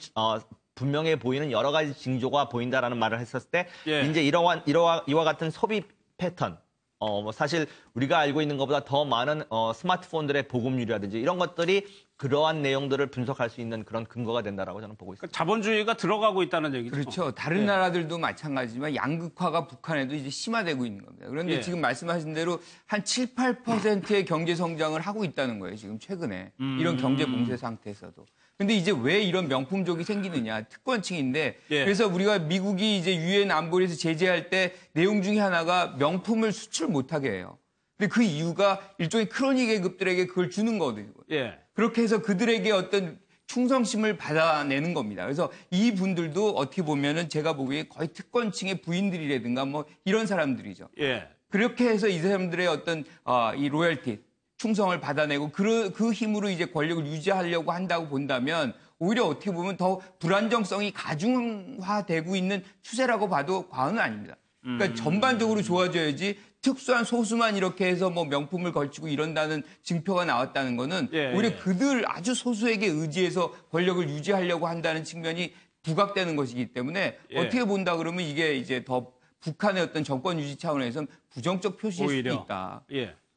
분명해 보이는 여러 가지 징조가 보인다라는 말을 했었을 때 이제 이와 같은 소비 패턴 뭐 사실 우리가 알고 있는 것보다 더 많은 스마트폰들의 보급률이라든지 이런 것들이 그러한 내용들을 분석할 수 있는 그런 근거가 된다라고 저는 보고 있습니다. 그러니까 자본주의가 들어가고 있다는 얘기죠. 그렇죠. 다른 나라들도 마찬가지지만 양극화가 북한에도 이제 심화되고 있는 겁니다. 그런데 지금 말씀하신 대로 한 7, 8%의 경제 성장을 하고 있다는 거예요. 지금 최근에. 이런 경제 봉쇄 상태에서도. 근데 이제 왜 이런 명품족이 생기느냐. 특권층인데 그래서 우리가 미국이 이제 유엔 안보리에서 제재할 때 내용 중에 하나가 명품을 수출 못하게 해요. 근데 그 이유가 일종의 크로니 계급들에게 그걸 주는 거거든요. 그렇게 해서 그들에게 어떤 충성심을 받아내는 겁니다. 그래서 이 분들도 어떻게 보면은 제가 보기에 거의 특권층의 부인들이라든가 뭐 이런 사람들이죠. 그렇게 해서 이 사람들의 어떤 이 로열티, 충성을 받아내고 그 힘으로 이제 권력을 유지하려고 한다고 본다면 오히려 어떻게 보면 더 불안정성이 가중화되고 있는 추세라고 봐도 과언은 아닙니다. 그러니까 전반적으로 좋아져야지 특수한 소수만 이렇게 해서 뭐 명품을 걸치고 이런다는 징표가 나왔다는 거는 오히려 그들 아주 소수에게 의지해서 권력을 유지하려고 한다는 측면이 부각되는 것이기 때문에 어떻게 본다 그러면 이게 이제 더 북한의 어떤 정권 유지 차원에서는 부정적 표시일 수도 있다.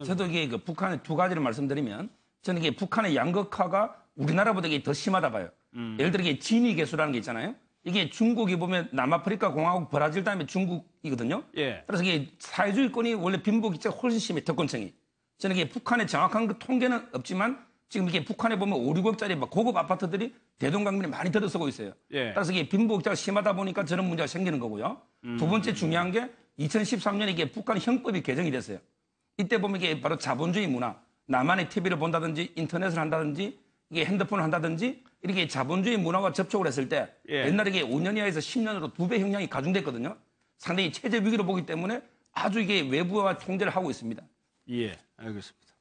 저도 이게 북한의 두 가지를 말씀드리면 저는 이게 북한의 양극화가 우리나라보다 이게 더 심하다 봐요. 예를 들어 이게 지니 개수라는 게 있잖아요. 이게 중국이 보면 남아프리카 공화국 브라질 다음에 중국이거든요. 그래서 이게 사회주의권이 원래 빈부격차가 진짜 훨씬 심해 특권층이. 저는 이게 북한의 정확한 그 통계는 없지만 지금 이게 북한에 보면 5, 6억짜리 막 고급 아파트들이 대동강변에 많이 들어서고 있어요. 그래서 이게 빈부격차가 심하다 보니까 저런 문제가 생기는 거고요. 두 번째 중요한 게 2013년에 이게 북한 형법이 개정이 됐어요. 이때 보면 이게 바로 자본주의 문화, 나만의 TV를 본다든지 인터넷을 한다든지 이게 핸드폰을 한다든지 이렇게 자본주의 문화와 접촉을 했을 때 옛날에 이게 5년 이하에서 10년으로 2배 형량이 가중됐거든요. 상당히 체제 위기를 보기 때문에 아주 이게 외부와 통제를 하고 있습니다. 예, 알겠습니다.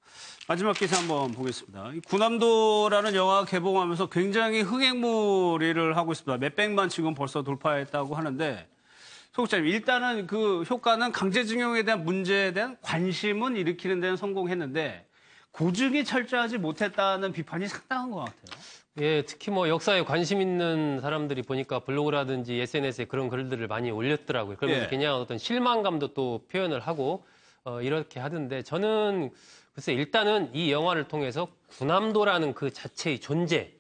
마지막 기사 한번 보겠습니다. 군함도라는 영화 개봉하면서 굉장히 흥행몰이를 하고 있습니다. 몇백만 지금 벌써 돌파했다고 하는데 소국장님, 일단은 그 효과는 강제징용에 대한 문제에 대한 관심은 일으키는 데는 성공했는데 고증이 철저하지 못했다는 비판이 상당한 것 같아요. 예, 특히 뭐 역사에 관심 있는 사람들이 보니까 블로그라든지 SNS에 그런 글들을 많이 올렸더라고요. 그러면서 그냥 어떤 실망감도 또 표현을 하고 이렇게 하던데 저는 글쎄 일단은 이 영화를 통해서 군함도라는 그 자체의 존재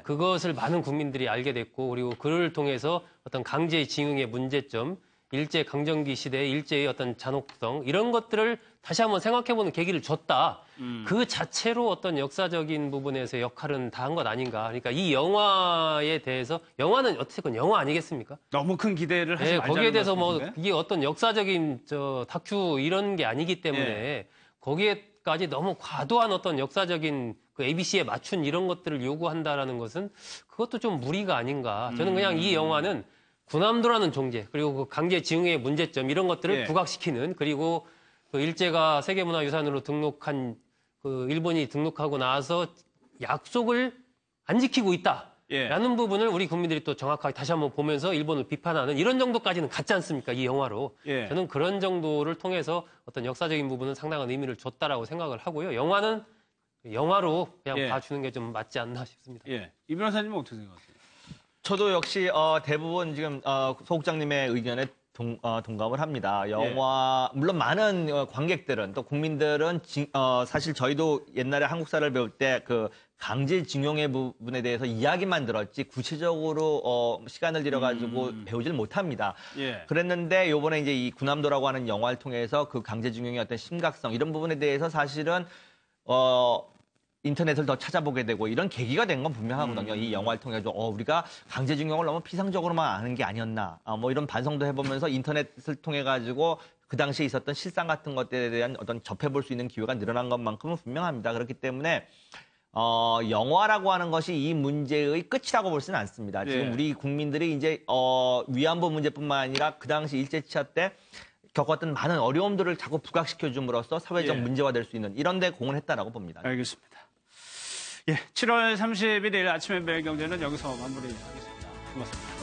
그것을 많은 국민들이 알게 됐고 그리고 그를 통해서 어떤 강제징용의 문제점, 일제강점기 시대의 일제의 어떤 잔혹성 이런 것들을 다시 한번 생각해보는 계기를 줬다. 그 자체로 어떤 역사적인 부분에서 역할은 다 한 것 아닌가. 그러니까 이 영화에 대해서 영화는 어쨌든 영화 아니겠습니까? 너무 큰 기대를 하지 말자는 거기에 대해서 뭐 말씀이신데? 이게 어떤 역사적인 다큐 이런 게 아니기 때문에 거기에까지 너무 과도한 어떤 역사적인 그 ABC에 맞춘 이런 것들을 요구한다라는 것은 그것도 좀 무리가 아닌가. 저는 그냥 이 영화는 군함도라는 존재 그리고 그 강제징용의 문제점 이런 것들을 부각시키는 그리고 그 일제가 세계문화유산으로 등록한 그 일본이 등록하고 나서 약속을 안 지키고 있다라는 부분을 우리 국민들이 또 정확하게 다시 한번 보면서 일본을 비판하는 이런 정도까지는 갔지 않습니까? 이 영화로. 저는 그런 정도를 통해서 어떤 역사적인 부분은 상당한 의미를 줬다라고 생각을 하고요. 영화는 영화로 그냥 봐주는 게 좀 맞지 않나 싶습니다. 이 변호사님은 어떻게 생각하세요? 저도 역시 대부분 지금 소국장님의 의견에 동감을 합니다. 영화 물론 많은 관객들은 또 국민들은 사실 저희도 옛날에 한국사를 배울 때 그 강제징용의 부분에 대해서 이야기만 들었지 구체적으로 시간을 들여가지고 배우지를 못합니다. 그랬는데 요번에 이제 이 군함도라고 하는 영화를 통해서 그 강제징용의 어떤 심각성 이런 부분에 대해서 사실은 인터넷을 더 찾아보게 되고 이런 계기가 된 건 분명하거든요. 이 영화를 통해서 우리가 강제징용을 너무 피상적으로만 아는 게 아니었나. 뭐 이런 반성도 해보면서 인터넷을 통해 가지고 그 당시에 있었던 실상 같은 것들에 대한 어떤 접해볼 수 있는 기회가 늘어난 것만큼은 분명합니다. 그렇기 때문에 영화라고 하는 것이 이 문제의 끝이라고 볼 수는 않습니다. 지금 우리 국민들이 이제 위안부 문제뿐만 아니라 그 당시 일제 치하 때 겪었던 많은 어려움들을 자꾸 부각시켜 줌으로써 사회적 문제화 될 수 있는 이런 데 공헌했다라고 봅니다. 알겠습니다. 7월 31일 아침에 매일 경제는 여기서 마무리하겠습니다. 고맙습니다.